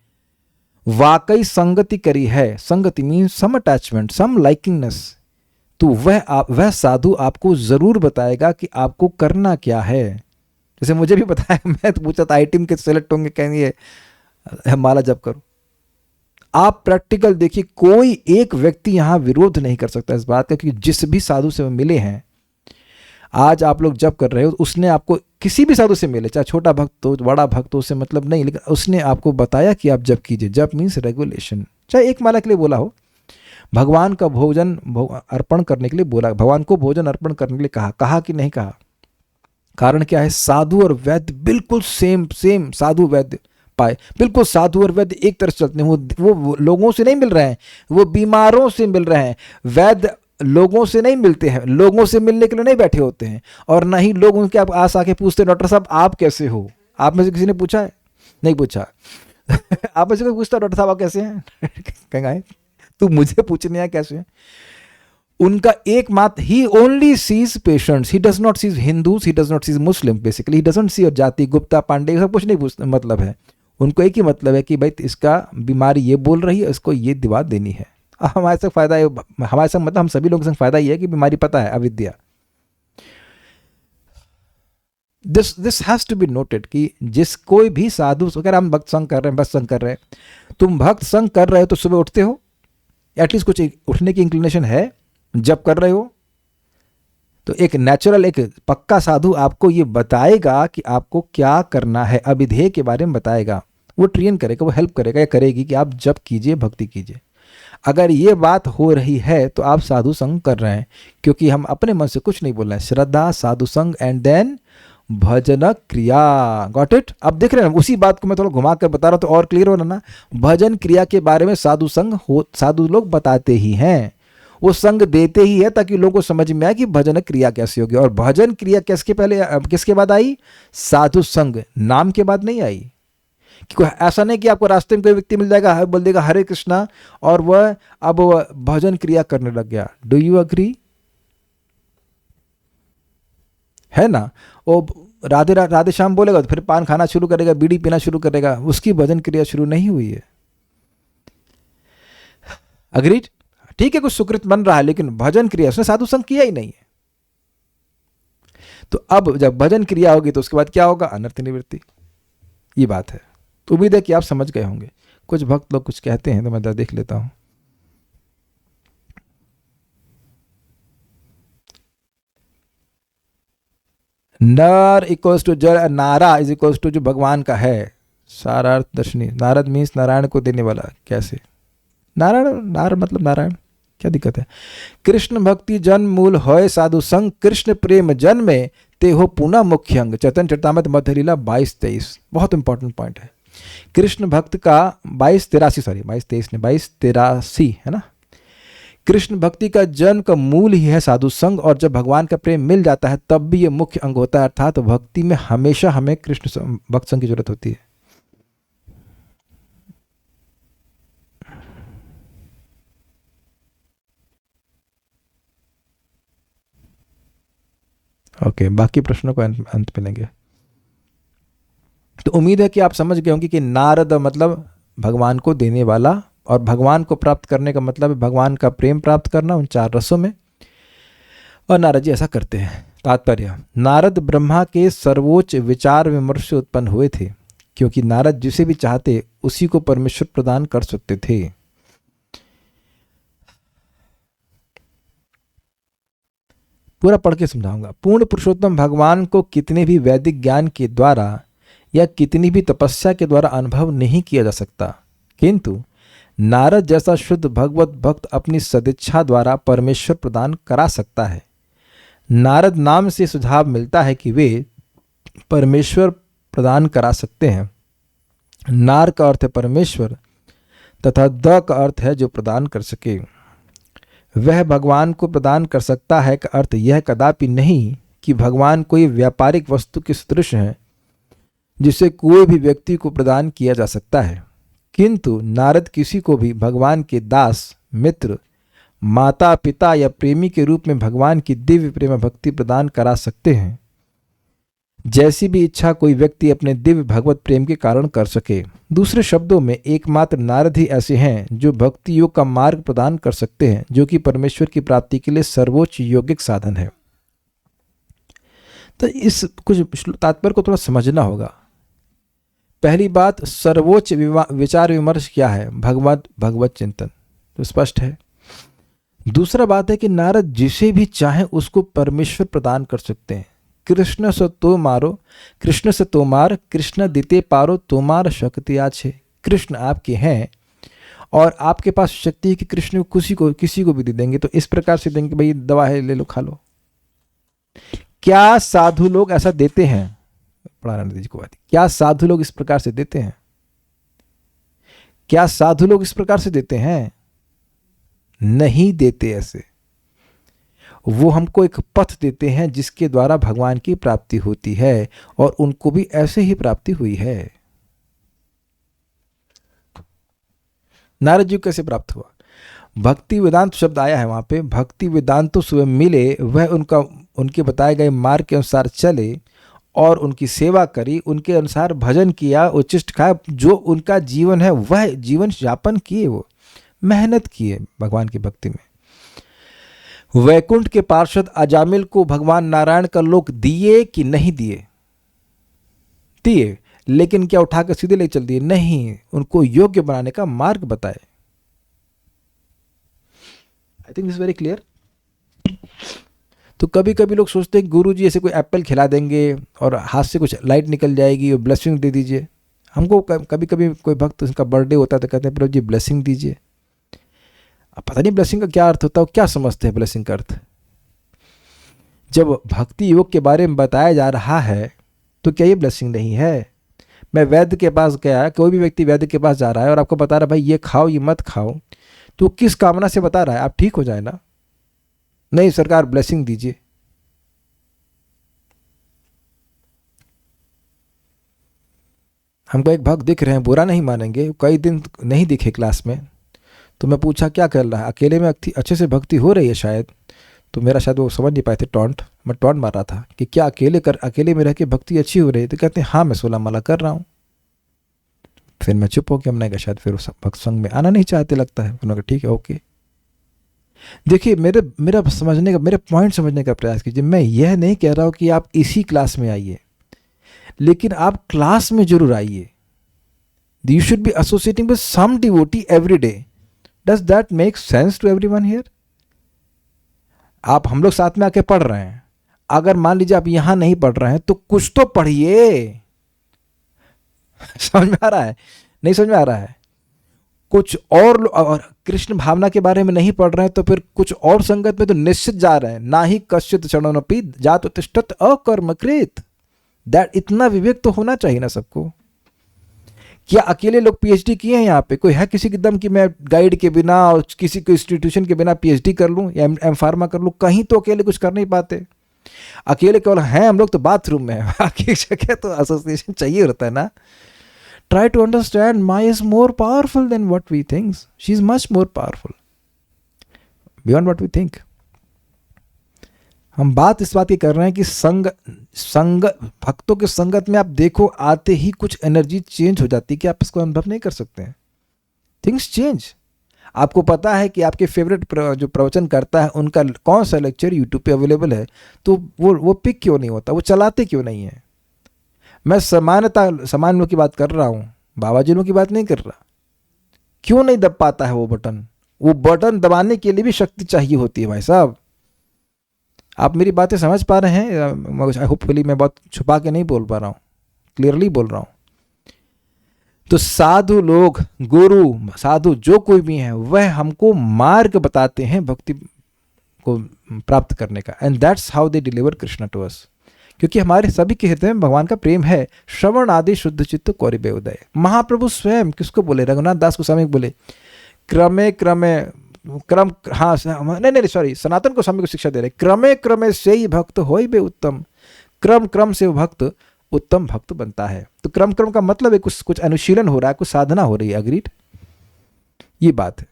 वाकई संगति करी है, संगति मीन सम अटैचमेंट, सम लाइकिंगनेस, तो वह साधु आपको जरूर बताएगा कि आपको करना क्या है। जैसे मुझे भी बताया, मैं तो पूछा था आई टीम के सेलेक्ट होंगे, कहेंगे माला जप करो। आप प्रैक्टिकल देखिए, कोई एक व्यक्ति यहां विरोध नहीं कर सकता इस बात का, क्योंकि जिस भी साधु से मिले हैं, आज आप लोग जप कर रहे हो, उसने आपको, किसी भी साधु से मिले, चाहे छोटा भक्त हो बड़ा भक्त हो, उससे मतलब नहीं, लेकिन उसने आपको बताया कि आप जप कीजिए। जप मीन्स रेगुलेशन। चाहे एक माला के लिए बोला हो, भगवान का भोजन अर्पण करने के लिए बोला, भगवान को भोजन अर्पण करने के लिए कहा कि नहीं कहा? कारण क्या है? साधु और वैद्य बिल्कुल सेम साधु वैद्य पाए, बिल्कुल साधु और वैद्य एक तरह से चलते हैं। वो लोगों से नहीं मिल रहे हैं, वो बीमारों से मिल रहे हैं। वैद्य लोगों से नहीं मिलते हैं, लोगों से मिलने के लिए नहीं बैठे होते हैं, और ना ही लोग उनके आस आके पूछते हैं, डॉक्टर साहब आप कैसे हो? आप में से किसी ने पूछा है? नहीं पूछा। आप में से कोई पूछता डॉक्टर साहब आप कैसे हैं? कहेंगे तू मुझे पूछने आया कैसे हैं? उनका एकमात्र, he only sees patients, he does not sees Hindus, he does not sees Muslim, basically he doesn't see जाति, गुप्ता, पांडे, सब कुछ नहीं पूछते, मतलब है उनको एक ही मतलब है कि भाई इसका बीमारी ये बोल रही है, इसको ये दवा देनी है। हमारे से फायदा है, हमारे संग मतलब हम सभी लोगों से फायदा ये है कि बीमारी पता है, अविद्या। This has to be noted कि जिस कोई भी साधु, अगर हम भक्त संग कर रहे हैं, भक्त संग कर रहे हैं, तुम भक्त संग कर रहे हो तो सुबह उठते हो, एटलीस्ट कुछ उठने की इंक्लिनेशन है, जब कर रहे हो तो एक नेचुरल, एक पक्का साधु आपको ये बताएगा कि आपको क्या करना है, अभिधेय के बारे में बताएगा, वो ट्रेन करेगा, वो हेल्प करेगा या करेगी कि आप जप कीजिए, भक्ति कीजिए। अगर ये बात हो रही है तो आप साधु संग कर रहे हैं, क्योंकि हम अपने मन से कुछ नहीं बोल रहे हैं। श्रद्धा, साधु संग एंड देन भजन क्रिया। Got it? अब देख रहे हैं, उसी बात को मैं थोड़ा घुमा कर बता रहा हूं तो और क्लियर हो रहा ना। भजन क्रिया के बारे में साधु संग हो, साधु लोग बताते ही हैं, वो संग देते ही है, ताकि लोगों को समझ में आए कि भजन क्रिया कैसी होगी। और भजन क्रिया किसके पहले, किसके बाद आई? साधु संग, नाम के बाद नहीं आई। क्योंकि ऐसा नहीं कि आपको रास्ते में कोई व्यक्ति मिल जाएगा, बोल देगा हरे कृष्णा, और वह अब भजन क्रिया करने लग गया। Do you agree? है ना? वो राधे राधे श्याम बोलेगा तो फिर पान खाना शुरू करेगा, बीड़ी पीना शुरू करेगा, उसकी भजन क्रिया शुरू नहीं हुई है। अग्रीड? ठीक है, कुछ सुकृत बन रहा है, लेकिन भजन क्रिया उसने साधु संग किया ही नहीं है। तो अब जब भजन क्रिया होगी तो उसके बाद क्या होगा? अनर्थ निवृत्ति। ये बात है। तो उम्मीद है कि आप समझ गए होंगे। कुछ भक्त लोग कुछ कहते हैं तो मैं देख लेता हूं। नर इक्वल्स टू जड़, नारा इज इक्वल्स टू जो भगवान का है, सारार्थ दर्शनी। नारद मीन्स नारायण को देने वाला। कैसे? नारायण, नार मतलब नारायण, क्या दिक्कत है? कृष्ण भक्ति जन्म मूल होय साधु संग, कृष्ण प्रेम जन्मे ते हो पुनः मुख्य अंग। चैतन्य चरितामृत मध्य लीला 22-23, बहुत इंपॉर्टेंट पॉइंट है। कृष्ण भक्त का 22-83 है ना। कृष्ण भक्ति का जन्म का मूल ही है साधु संग, और जब भगवान का प्रेम मिल जाता है तब भी ये मुख्य अंग होता है। अर्थात भक्ति में हमेशा हमें कृष्ण भक्त संग की जरूरत होती है। ओके, बाकी प्रश्नों को अंत में लेंगे। तो उम्मीद है कि आप समझ गए होंगे कि नारद मतलब भगवान को देने वाला, और भगवान को प्राप्त करने का मतलब है भगवान का प्रेम प्राप्त करना उन 4 रसों में, और नारद जी ऐसा करते हैं। तात्पर्य: नारद ब्रह्मा के सर्वोच्च विचार विमर्श से उत्पन्न हुए थे, क्योंकि नारद जिसे भी चाहते उसी को परमेश्वर प्रदान कर सकते थे। पूरा पढ़ के समझाऊंगा। पूर्ण पुरुषोत्तम भगवान को कितने भी वैदिक ज्ञान के द्वारा या कितनी भी तपस्या के द्वारा अनुभव नहीं किया जा सकता, किंतु नारद जैसा शुद्ध भगवत भक्त अपनी सदिच्छा द्वारा परमेश्वर प्रदान करा सकता है। नारद नाम से सुझाव मिलता है कि वे परमेश्वर प्रदान करा सकते हैं। नार का अर्थ है परमेश्वर, तथा द का अर्थ है जो प्रदान कर सके। वह भगवान को प्रदान कर सकता है का अर्थ यह कदापि नहीं कि भगवान कोई व्यापारिक वस्तु के सदृश है जिसे कोई भी व्यक्ति को प्रदान किया जा सकता है, किंतु नारद किसी को भी भगवान के दास, मित्र, माता पिता या प्रेमी के रूप में भगवान की दिव्य प्रेम भक्ति प्रदान करा सकते हैं। जैसी भी इच्छा कोई व्यक्ति अपने दिव्य भगवत प्रेम के कारण कर सके। दूसरे शब्दों में एकमात्र नारद ही ऐसे हैं जो भक्ति योग का मार्ग प्रदान कर सकते हैं, जो कि परमेश्वर की प्राप्ति के लिए सर्वोच्च योगिक साधन है। तो इस कुछ तात्पर्य को थोड़ा समझना होगा। पहली बात, सर्वोच्च विचार विमर्श क्या है? भगवत चिंतन, तो स्पष्ट है। दूसरा बात है कि नारद जिसे भी चाहे उसको परमेश्वर प्रदान कर सकते हैं। कृष्ण से तो मारो, कृष्ण से तो मार, कृष्ण दिते पारो तुम्हार शक्ति आछे। कृष्ण आपके हैं और आपके पास शक्ति है कि कृष्ण किसी को भी दे देंगे। तो इस प्रकार से देंगे, भाई दवा है, ले लो, खा लो। क्या साधु लोग ऐसा देते हैं? पढ़ानंद जी को बात, क्या साधु लोग इस प्रकार से देते हैं? क्या साधु लोग इस प्रकार से देते हैं? नहीं देते ऐसे। वो हमको एक पथ देते हैं जिसके द्वारा भगवान की प्राप्ति होती है, और उनको भी ऐसे ही प्राप्ति हुई है। नारद जी कैसे प्राप्त हुआ? भक्ति वेदांत शब्द आया है वहां पे। भक्ति वेदांत तो स्वयं मिले, वह उनके बताए गए मार्ग के अनुसार चले और उनकी सेवा करी, उनके अनुसार भजन किया, उच्चिष्ट खाया, जो उनका जीवन है वह जीवन यापन किए, वो मेहनत किए भगवान की भक्ति में। वैकुंठ के पार्षद अजामिल को भगवान नारायण का लोक दिए कि नहीं दिए? दिए, लेकिन क्या उठा कर सीधे ले चल दिए? नहीं, उनको योग्य बनाने का मार्ग बताए। I think this very clear. तो कभी कभी लोग सोचते हैं गुरु जी ऐसे कोई एप्पल खिला देंगे और हाथ से कुछ लाइट निकल जाएगी और ब्लेसिंग दे दीजिए। हमको कभी कभी कोई भक्त उसका बर्थडे होता है तो कहते हैं प्रभु जी ब्लेसिंग दीजिए। अब पता नहीं ब्लेसिंग का क्या अर्थ होता है, क्या समझते हैं ब्लेसिंग का अर्थ। जब भक्ति योग के बारे में बताया जा रहा है तो क्या ये ब्लेसिंग नहीं है? मैं वैद्य के पास गया, कोई भी व्यक्ति वैद्य के पास जा रहा है और आपको बता रहा है भाई ये खाओ ये मत खाओ, तो किस कामना से बता रहा है? आप ठीक हो जाए ना। नहीं सरकार ब्लेसिंग दीजिए। हमको एक भक्त दिख रहे हैं, बुरा नहीं मानेंगे, कई दिन नहीं दिखे क्लास में, तो मैं पूछा क्या कर रहा है? अकेले में अच्छे से भक्ति हो रही है शायद। तो मेरा शायद वो समझ नहीं पाए थे, मैं टॉन्ट मार रहा था कि क्या अकेले में रह के भक्ति अच्छी हो रही है? तो कहते हैं हाँ मैं 16 माला कर रहा हूँ। फिर मैं चुप हो गया, हमने कहा शायद फिर उस भक्त संग में आना नहीं चाहते लगता है। उन्होंने कहा ठीक है ओके। देखिए मेरा समझने का, मेरे पॉइंट समझने का प्रयास कीजिए। मैं यह नहीं कह रहा हूँ कि आप इसी क्लास में आइए, लेकिन आप क्लास में जरूर आइए। You should be associating with some devotee every day. Does that make sense to everyone here? आप हम लोग साथ में आके पढ़ रहे हैं, अगर मान लीजिए आप यहां नहीं पढ़ रहे हैं तो कुछ तो पढ़िए। समझ में आ रहा है? नहीं समझ में आ रहा है? कुछ और कृष्ण भावना के बारे में नहीं पढ़ रहे हैं तो फिर कुछ और संगत में तो निश्चित जा रहे हैं। ना ही कश्चित चरणोपि जात तिष्ठत अकर्मकृत। दैट, इतना विवेक तो होना चाहिए ना सबको। क्या अकेले लोग पीएचडी किए हैं यहाँ पे? कोई है किसी की दम कि मैं गाइड के बिना और किसी को इंस्टीट्यूशन के बिना पीएचडी कर लूँ या एम फार्मा कर लूँ? कहीं तो अकेले कुछ कर नहीं पाते। अकेले केवल हैं हम लोग तो बाथरूम में है, बाकी जगह तो एसोसिएशन चाहिए होता है ना। Try to understand Maya is more powerful than what we think. She is much more powerful beyond what we think. हम बात इस बात की कर रहे हैं कि संग भक्तों के संगत में आप देखो आते ही कुछ एनर्जी चेंज हो जाती है कि आप इसको अनुभव नहीं कर सकते हैं। Things change. आपको पता है कि आपके फेवरेट जो प्रवचन करता है उनका कौन सा लेक्चर यूट्यूब पे अवेलेबल है, तो वो पिक क्यों नहीं होता? वो चलाते क्यों नहीं है? मैं सामान्य लोग की बात कर रहा हूँ, बाबा जी लोग की बात नहीं कर रहा। क्यों नहीं दब पाता है वो बटन? वो बटन दबाने के लिए भी शक्ति चाहिए होती है भाई साहब। आप मेरी बातें समझ पा रहे हैं? होपफुली मैं बहुत छुपा के नहीं बोल पा रहा हूँ, क्लियरली बोल रहा हूँ। तो साधु लोग, गुरु, साधु जो कोई भी है, वह हमको मार्ग बताते हैं भक्ति को प्राप्त करने का। And that's how they deliver Krishna to us. क्योंकि हमारे सभी के हृदय में भगवान का प्रेम है। श्रवण आदि शुद्ध चित्त कौरिबे उदय। महाप्रभु स्वयं किसको बोले? रघुनाथ दास गोस्वामी बोले क्रमे क्रमे क्रम, हाँ नहीं सॉरी, सनातन गोस्वामी को शिक्षा दे रहे, क्रमे क्रमे से ही भक्त होइबे उत्तम। क्रम क्रम से भक्त उत्तम भक्त बनता है। तो क्रम का मतलब है कुछ अनुशीलन हो रहा है, कुछ साधना हो रही है। अग्रीड, ये बात है।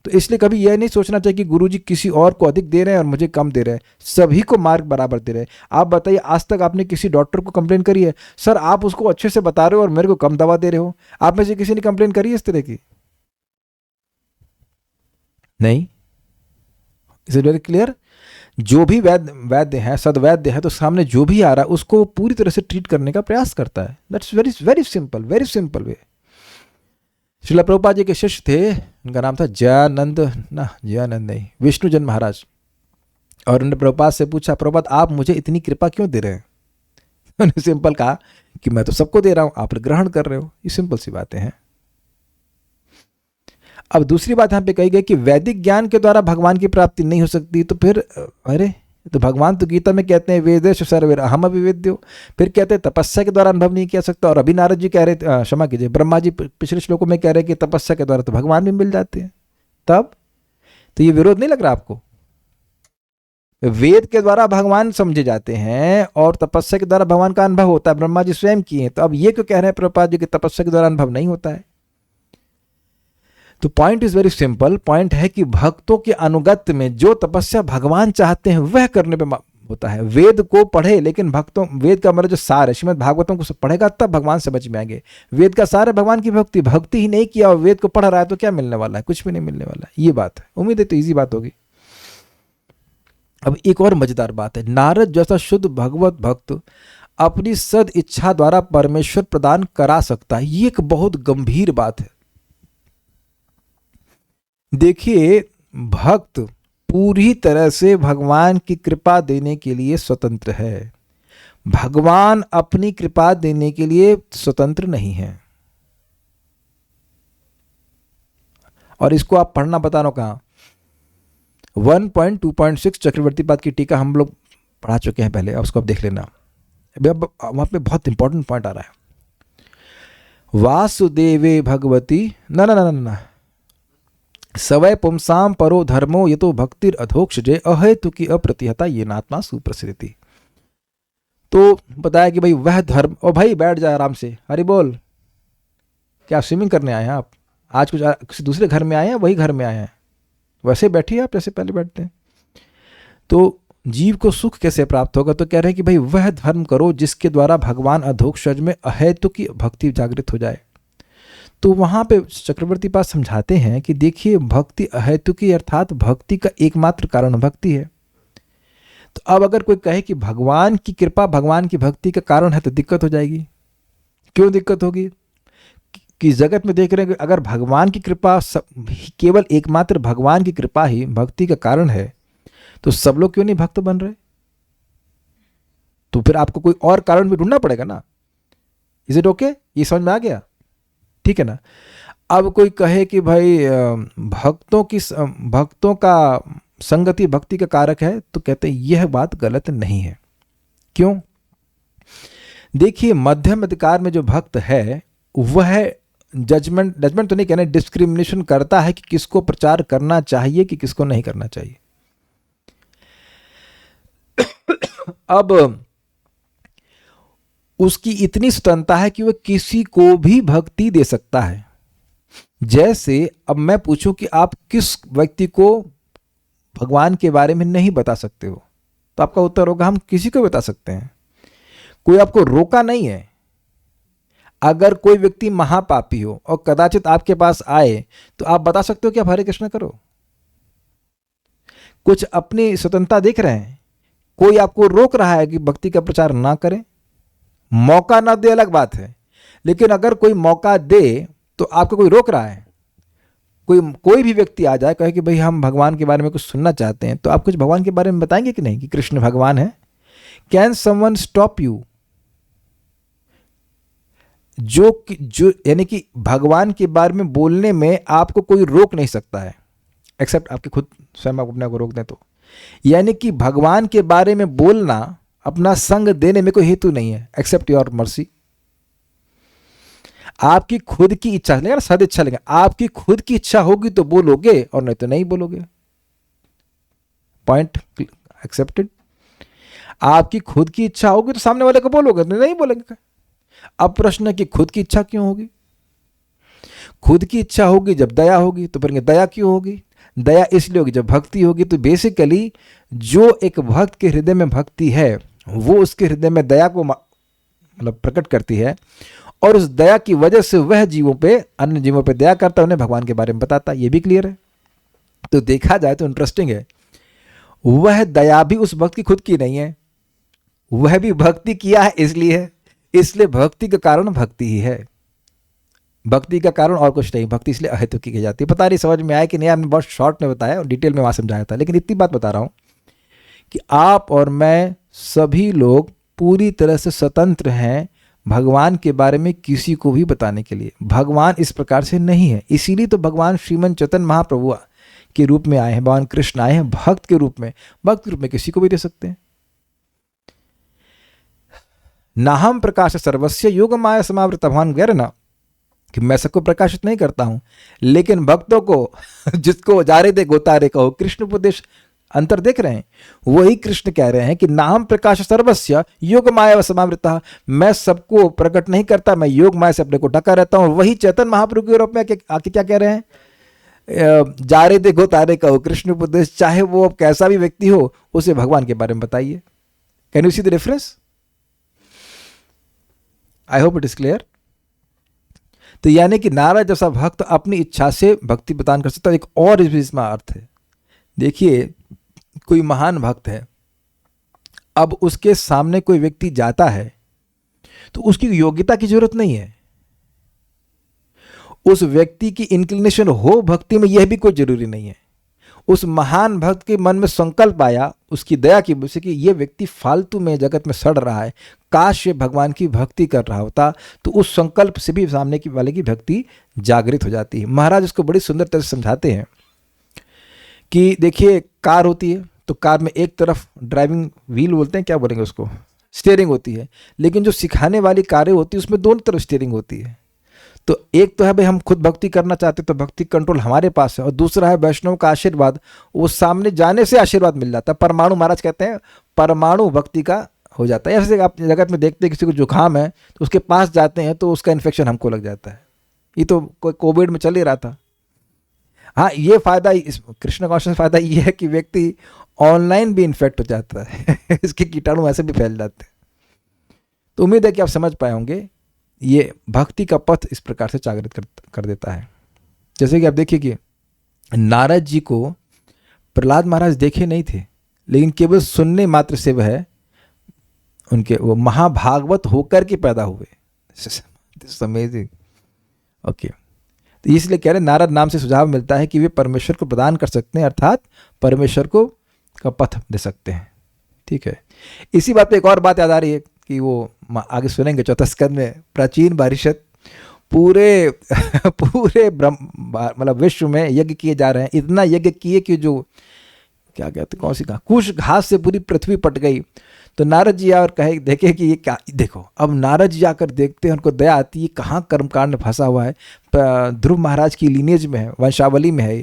तो इसलिए कभी यह नहीं सोचना चाहिए कि गुरुजी किसी और को अधिक दे रहे हैं और मुझे कम दे रहे हैं, सभी को मार्ग बराबर दे रहे हैं। आप बताइए, आज तक आपने किसी डॉक्टर को कंप्लेन करी है, सर आप उसको अच्छे से बता रहे हो और मेरे को कम दवा दे रहे हो? आप में से किसी ने कंप्लेन करी है इस तरह की? नहीं। Is it very clear? जो भी वैद्य है, सदवैद्य है, तो सामने जो भी आ रहा है उसको पूरी तरह से ट्रीट करने का प्रयास करता है। That's very very simple, very simple way. Srila Prabhupada ji के शिष्य थे, उनका नाम था जयानंद, ना जयानंद नहीं, विष्णुजन महाराज। और उन्होंने प्रभुपाद से पूछा, प्रभुपाद आप मुझे इतनी कृपा क्यों दे रहे हैं? उन्होंने सिंपल कहा कि मैं तो सबको दे रहा हूं, आप ग्रहण कर रहे हो। ये सिंपल सी बातें हैं। अब दूसरी बात यहाँ पे कही गई कि वैदिक ज्ञान के द्वारा भगवान की प्राप्ति नहीं हो सकती। तो फिर अरे, तो भगवान तो गीता में कहते हैं वेदेश सर्वेर अहम अभिवेद्यो, फिर कहते हैं तपस्या के द्वारा अनुभव नहीं किया सकता। और अभी नारद जी कह रहे थे, क्षमा कीजिए, ब्रह्मा जी पिछले श्लोकों में कह रहे हैं कि तपस्या के द्वारा तो भगवान भी मिल जाते हैं। तब तो ये विरोध नहीं लग रहा आपको? वेद के द्वारा भगवान समझे जाते हैं और तपस्या के द्वारा भगवान का अनुभव होता है, ब्रह्मा जी स्वयं किए हैं। तो अब ये क्यों कह रहे हैं प्रभुपाद जी कि तपस्या के द्वारा अनुभव नहीं होता है? तो point is very simple. Point है कि भक्तों के अनुगत्य में जो तपस्या भगवान चाहते हैं वह करने पे होता है। वेद को पढ़े, लेकिन भक्तों, वेद का मतलब जो सार है, श्रीमद् भागवतम को पढ़ेगा तब भगवान समझ में आएंगे। वेद का सार है भगवान की भक्ति। भक्ति ही नहीं किया और वेद को पढ़ रहा है तो क्या मिलने वाला है? कुछ भी नहीं मिलने वाला है। ये बात है। उम्मीद है तो इजी बात होगी। अब एक और मजेदार बात है, नारद जैसा शुद्ध भगवत भक्त अपनी सद इच्छा द्वारा परमेश्वर प्रदान करा सकता है। ये एक बहुत गंभीर बात है। देखिए, भक्त पूरी तरह से भगवान की कृपा देने के लिए स्वतंत्र है। भगवान अपनी कृपा देने के लिए स्वतंत्र नहीं है। और इसको आप पढ़ना बता रहा हूं कहां? 1.2.6 चक्रवर्ती पाद की टीका हम लोग पढ़ा चुके हैं पहले, उसको आप देख लेना। अब वहां पे बहुत इंपॉर्टेंट पॉइंट आ रहा है। वासुदेवे भगवती ना ना ना ना ना सवय पुंसाम परो धर्मो ये तो भक्तिर अधोक्षजे अहेतु की अप्रतिहता ये नात्मा सुप्रसिद्धि। तो बताया कि भाई वह धर्म, और भाई बैठ जाए आराम से, हरि बोल। क्या स्विमिंग करने आए हैं आप? आज कुछ किसी दूसरे घर में आए हैं, वही घर में आए हैं? वैसे बैठिए आप जैसे पहले बैठते हैं। तो जीव को सुख कैसे प्राप्त होगा? तो कह रहे हैं कि भाई वह धर्म करो जिसके द्वारा भगवान अधोक्षज में अहेतु की भक्ति जागृत हो जाए। तो वहां पे चक्रवर्ती पाद समझाते हैं कि देखिए, भक्ति अहेतुकी अर्थात भक्ति का एकमात्र कारण भक्ति है। तो अब अगर कोई कहे कि भगवान की कृपा भगवान की भक्ति का कारण है तो दिक्कत हो जाएगी। क्यों दिक्कत होगी? कि जगत में देख रहे हैं कि अगर भगवान की कृपा केवल एकमात्र भगवान की कृपा ही भक्ति का कारण है तो सब लोग क्यों नहीं भक्त बन रहे? तो फिर आपको कोई और कारण भी ढूंढना पड़ेगा ना। Is it okay? ये समझ में आ गया? ठीक है ना। अब कोई कहे कि भाई भक्तों का संगति भक्ति का कारक है, तो कहते हैं यह बात गलत नहीं है। क्यों? देखिए, मध्यम अधिकार में जो भक्त है वह जजमेंट तो नहीं कहना, डिस्क्रिमिनेशन करता है कि किसको प्रचार करना चाहिए कि किसको नहीं करना चाहिए। अब उसकी इतनी स्वतंत्रता है कि वह किसी को भी भक्ति दे सकता है। जैसे अब मैं पूछूं कि आप किस व्यक्ति को भगवान के बारे में नहीं बता सकते हो, तो आपका उत्तर होगा हम किसी को बता सकते हैं। कोई आपको रोका नहीं है। अगर कोई व्यक्ति महापापी हो और कदाचित आपके पास आए तो आप बता सकते हो कि आप हरे कृष्ण करो। कुछ अपनी स्वतंत्रता देख रहे हैं। कोई आपको रोक रहा है कि भक्ति का प्रचार ना करें, मौका ना दे अलग बात है, लेकिन अगर कोई मौका दे तो आपको कोई रोक रहा है। कोई भी व्यक्ति आ जाए कहे कि भाई हम भगवान के बारे में कुछ सुनना चाहते हैं, तो आप कुछ भगवान के बारे में बताएंगे कि नहीं कि कृष्ण भगवान है? Can someone stop you? जो यानी कि भगवान के बारे में बोलने में आपको कोई रोक नहीं सकता है, एक्सेप्ट आपके खुद स्वयं आप अपने को रोक दें तो। यानी कि भगवान के बारे में बोलना, अपना संग देने में कोई हेतु नहीं है एक्सेप्ट योर मर्सी। आपकी खुद की इच्छा लेगा ना, सद इच्छा लेगा। आपकी खुद की इच्छा होगी तो बोलोगे और नहीं तो नहीं बोलोगे। Point accepted. आपकी खुद की इच्छा होगी तो सामने वाले को बोलोगे, नहीं बोलेंगे। अब प्रश्न है कि खुद की इच्छा क्यों होगी? खुद की इच्छा होगी जब दया होगी, तो फिर दया क्यों होगी? दया इसलिए होगी जब भक्ति होगी। तो बेसिकली जो एक भक्त के हृदय में भक्ति है वो उसके हृदय में दया को मतलब प्रकट करती है, और उस दया की वजह से वह जीवों पे, अन्य जीवों पे दया करता है, उन्हें भगवान के बारे में बताता है। ये भी क्लियर है। तो देखा जाए तो इंटरेस्टिंग है, वह दया भी उस भक्त की खुद की नहीं है, वह भी भक्ति किया है इसलिए है, इसलिए भक्ति का कारण भक्ति ही है। भक्ति का कारण और कुछ नहीं, भक्ति इसलिए अहेतुक की जाती है। पता नहीं समझ में आया कि नहीं, आपने बहुत शॉर्ट में बताया और डिटेल में वहाँ समझाया था, लेकिन इतनी बात बता रहा हूँ कि आप और मैं सभी लोग पूरी तरह से स्वतंत्र हैं भगवान के बारे में किसी को भी बताने के लिए। भगवान इस प्रकार से नहीं है, इसीलिए तो भगवान श्रीमन चैतन्य महाप्रभु के रूप में आए हैं, भगवान कृष्ण आए हैं भक्त के रूप में। भक्त के रूप में किसी को भी दे सकते हैं। नाहम प्रकाश सर्वस्य योग माया समावृत, भगवान कह रहे ना कि मैं सबको प्रकाशित नहीं करता हूं, लेकिन भक्तों को जिसको जारे दे गोतारे कहो, कृष्ण उपदेश अंतर देख रहे हैं। वही कृष्ण कह रहे हैं कि नाम प्रकाश सर्वस्य योग माया समावृता, मैं सबको प्रकट नहीं करता, मैं योग माया से अपने को ढका रहता हूं। वही चैतन्य महाप्रभु के रूप में आके क्या कह रहे हैं, जारे दे गोतारे कहो, कृष्ण उपदेश, चाहे वो अब कैसा भी व्यक्ति हो उसे भगवान के बारे में बताइए। Can you see the difference? I hope it is clear. तो यानी कि नारद जैसा भक्त अपनी इच्छा से भक्ति प्रदान कर सकता है। एक और इसमें अर्थ है, देखिए कोई महान भक्त है, अब उसके सामने कोई व्यक्ति जाता है तो उसकी योग्यता की जरूरत नहीं है, उस व्यक्ति की इंक्लिनेशन हो भक्ति में, यह भी कोई जरूरी नहीं है। उस महान भक्त के मन में संकल्प आया उसकी दया की वजह से कि यह व्यक्ति फालतू में जगत में सड़ रहा है, काश ये भगवान की भक्ति कर रहा होता, तो उस संकल्प से भी सामने की वाले की भक्ति जागृत हो जाती है। महाराज इसको बड़ी सुंदर तरह से समझाते हैं कि देखिए कार होती है, तो कार में एक तरफ ड्राइविंग व्हील बोलते हैं, क्या बोलेंगे उसको, स्टीयरिंग होती है, लेकिन जो सिखाने वाली कारें होती है उसमें दोनों तरफ स्टीयरिंग होती है। तो एक तो है भाई हम खुद भक्ति करना चाहते तो भक्ति कंट्रोल हमारे पास है, और दूसरा है वैष्णव का आशीर्वाद, वो सामने जाने से आशीर्वाद मिल जाता है। परमाणु, महाराज कहते हैं परमाणु भक्ति का हो जाता है। जैसे आप जगत में देखते हैं किसी को जुकाम है तो उसके पास जाते हैं तो उसका इन्फेक्शन हमको लग जाता है। ये तो कोई कोविड में चल ही रहा था। हाँ, ये फायदा, इस कृष्ण कॉन्शियस फायदा ये है कि व्यक्ति ऑनलाइन भी इन्फेक्ट हो जाता है इसके कीटाणु ऐसे भी फैल जाते हैं। तो उम्मीद है कि आप समझ पाए होंगे, ये भक्ति का पथ इस प्रकार से जागृत कर देता है। जैसे कि आप देखिए कि नारद जी को प्रहलाद महाराज देखे नहीं थे, लेकिन केवल सुनने मात्र से वह उनके वो महाभागवत होकर के पैदा हुए। अमेजिंग। ओके, तो इसलिए कह रहे नारद नाम से सुझाव मिलता है कि वे परमेश्वर को प्रदान कर सकते हैं, अर्थात परमेश्वर को का पथ दे सकते हैं। ठीक है, इसी बात पे एक और बात याद आ रही है कि वो आगे सुनेंगे चौथा स्कंद में, प्राचीन परिषद पूरे पूरे मतलब विश्व में यज्ञ किए जा रहे हैं, इतना यज्ञ किए कि जो क्या कहते, कौन सी कहा, कुश घास से पूरी पृथ्वी पट गई। तो नारद जी और कहे देखे कि ये क्या, देखो अब नारद जी आकर देखते हैं, उनको दया आती है, कहाँ कर्मकांड में फंसा हुआ है, ध्रुव महाराज की लीनेज में है, वंशावली में है,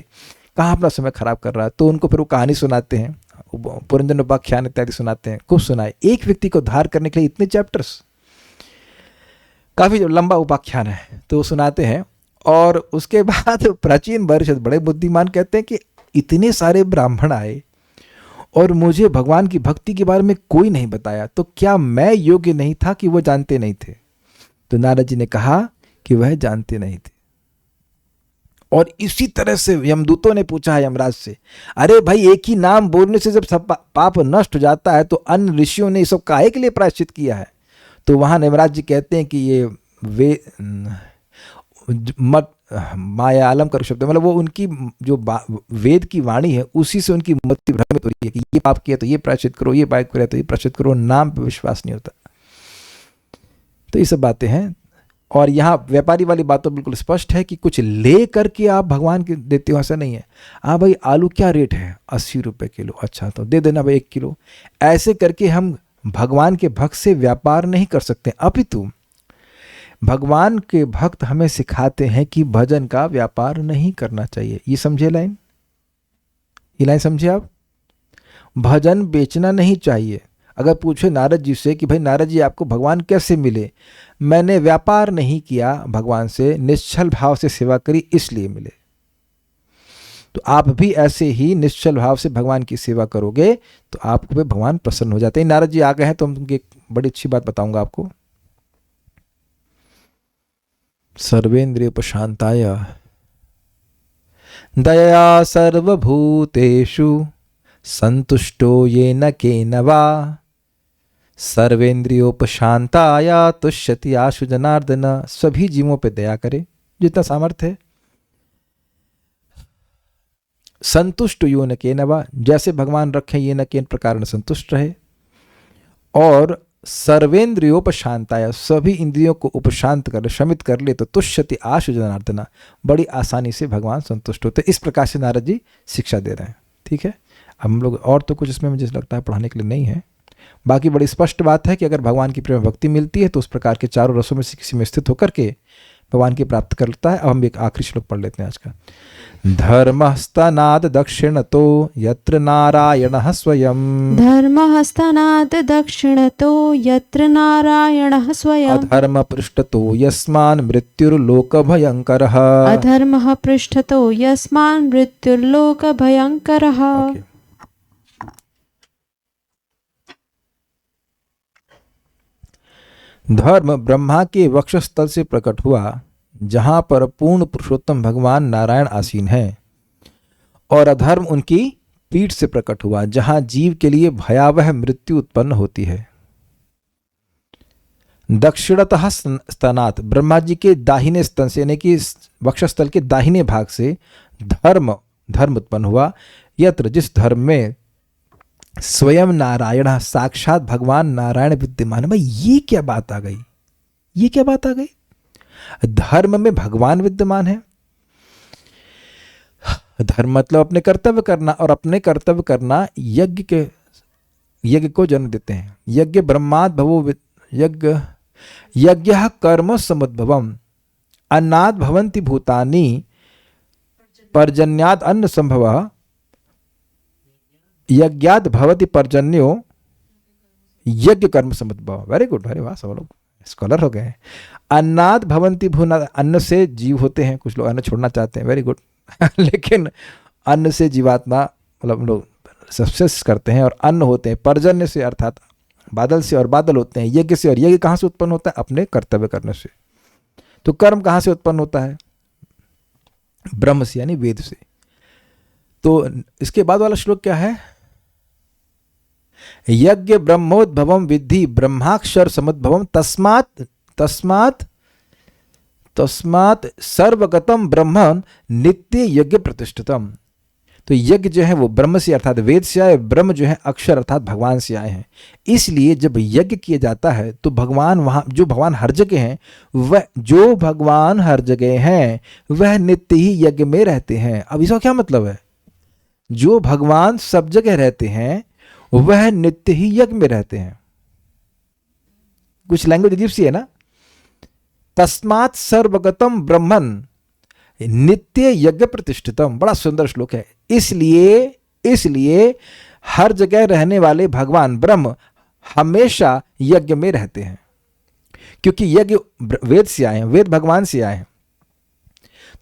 कहाँ अपना समय खराब कर रहा है। तो उनको फिर वो कहानी सुनाते हैं, पुरंजन उपाख्यान इत्यादि सुनाते हैं, खूब सुनाए। एक व्यक्ति को उद्धार करने के लिए इतने चैप्टर्स, काफ़ी लंबा उपाख्यान है, तो वो सुनाते हैं। और उसके बाद प्राचीन परिषद बड़े बुद्धिमान कहते हैं कि इतने सारे ब्राह्मण आए और मुझे भगवान की भक्ति के बारे में कोई नहीं बताया, तो क्या मैं योग्य नहीं था कि वो जानते नहीं थे? तो नारद जी ने कहा कि वह जानते नहीं थे। और इसी तरह से यमदूतों ने पूछा है यमराज से, अरे भाई एक ही नाम बोलने से जब सब पाप नष्ट हो जाता है तो अन्य ऋषियों ने सब काहे के लिए प्रायश्चित किया है? तो वहाँ यमराज जी कहते हैं कि ये माया आलम कर शब्द, मतलब वो उनकी जो वेद की वाणी है उसी से उनकी मति भ्रमित हो रही है कि ये पाप किया तो ये प्रायश्चित करो, ये पाप किया तो ये प्रायश्चित करो, नाम पे विश्वास नहीं होता। तो ये सब बातें हैं। और यहाँ व्यापारी वाली बात तो बिल्कुल स्पष्ट है कि कुछ ले करके आप भगवान के देते हो, ऐसा नहीं है। हाँ भाई आलू क्या रेट है, 80 रुपये किलो, अच्छा तो दे देना भाई 1 किलो। ऐसे करके हम भगवान के भक्त से व्यापार नहीं कर सकते, अपितु भगवान के भक्त हमें सिखाते हैं कि भजन का व्यापार नहीं करना चाहिए। ये समझे लाइन, ये लाइन समझे आप? भजन बेचना नहीं चाहिए। अगर पूछे नारद जी से कि भाई नारद जी आपको भगवान कैसे मिले? मैंने व्यापार नहीं किया भगवान से, निश्चल भाव से सेवा करी इसलिए मिले। तो आप भी ऐसे ही निश्चल भाव से भगवान की सेवा करोगे तो आपको भी भगवान प्रसन्न हो जाते हैं। नारद जी आ गए हैं तो उनकी एक बड़ी अच्छी बात बताऊंगा आपको। सर्वेंद्रिय उपशांताय दया सर्वभूतेषु संतुष्टो येन केन वा सर्वेंद्रियोपशांताय तुष्यति आशु जनार्दन। सभी जीवों पे दया करे जितना सामर्थ्य है। संतुष्ट यो न केन वा, जैसे भगवान रखें ये न केन प्रकार न संतुष्ट रहे। और सर्वेंद्रियोपशांताय, सभी इंद्रियों को उपशांत कर शमित कर ले तो तुष्यति आशु जनार्दना, बड़ी आसानी से भगवान संतुष्ट होते। इस प्रकार से नारद जी शिक्षा दे रहे हैं। ठीक है, हम लोग और तो कुछ इसमें मुझे लगता है पढ़ाने के लिए नहीं है। बाकी बड़ी स्पष्ट बात है कि अगर भगवान की प्रेम भक्ति मिलती है तो उस प्रकार के चारों रसों में से किसी में स्थित होकर के भगवान की प्राप्त करता है। अब हम एक आखिरी श्लोक पढ़ लेते हैं आज का। धर्मस्तनाद दक्षिणतो यत्र नारायणः स्वयं, धर्मस्तनाद दक्षिणतो यत्र नारायणः स्वयं, अधर्म पृष्ठतो यस्मान् मृत्युर्लोकभयङ्करः, अधर्मः पृष्ठतो यस्मान् मृत्युर्लोकभयङ्करः। धर्म ब्रह्मा के वक्षस्थल से प्रकट हुआ जहां पर पूर्ण पुरुषोत्तम भगवान नारायण आसीन हैं, और अधर्म उनकी पीठ से प्रकट हुआ जहां जीव के लिए भयावह मृत्यु उत्पन्न होती है। दक्षिणतः स्तनात्, ब्रह्मा जी के दाहिने स्तन से यानी कि वक्षस्थल के दाहिने भाग से धर्म उत्पन्न हुआ, यत्र, जिस धर्म में स्वयं नारायण, साक्षात भगवान नारायण विद्यमान है। भाई ये क्या बात आ गई, ये क्या बात आ गई? धर्म में भगवान विद्यमान है। धर्म मतलब अपने कर्तव्य करना, और अपने कर्तव्य करना यज्ञ को जन्म देते हैं। यज्ञ ब्रह्माद भवो यज्ञ कर्म समुद्भवम, अन्नाद भवन्ति भूतानि, पर्जन्याद अन्न संभव, यज्ञाद भवति पर्जन्यो, यज्ञ कर्म समुद्भव। वेरी गुड, वेरी वाह, सब लोग स्कॉलर हो गए। अन्नाद भवन्ति भूना, अन्न से जीव होते हैं। कुछ लोग अन्न छोड़ना चाहते हैं, वेरी गुड लेकिन अन्न से जीवात्मा मतलब लोग सब्सिस्ट करते हैं और अन्न होते हैं। पर्जन्य से अर्थात बादल से, और बादल होते हैं यज्ञ से, और यज्ञ कहाँ से उत्पन्न होता है? अपने कर्तव्य करने से। तो कर्म कहाँ से उत्पन्न होता है? ब्रह्म से, यानी वेद से। तो इसके बाद वाला श्लोक क्या है? यज्ञ ब्रह्मोद्भवम विद्धि ब्रह्माक्षर समुद्भवम तस्मात् सर्वगतम ब्रह्म नित्य यज्ञ प्रतिष्ठितम। तो यज्ञ जो है वो ब्रह्म से अर्थात वेद से आए, ब्रह्म जो है अक्षर अर्थात भगवान से आए हैं। इसलिए जब यज्ञ किया जाता है तो भगवान वहाँ, जो भगवान हर जगह हैं, वह नित्य ही यज्ञ में रहते हैं। अब इसका क्या मतलब है? जो भगवान सब जगह रहते हैं वह नित्य ही यज्ञ में रहते हैं। कुछ लैंग्वेज अजीब सी है ना। तस्मात् सर्वगतम ब्रह्मन नित्य यज्ञ प्रतिष्ठितम, बड़ा सुंदर श्लोक है। इसलिए हर जगह रहने वाले भगवान ब्रह्म हमेशा यज्ञ में रहते हैं, क्योंकि यज्ञ वेद से आए हैं, वेद भगवान से आए हैं।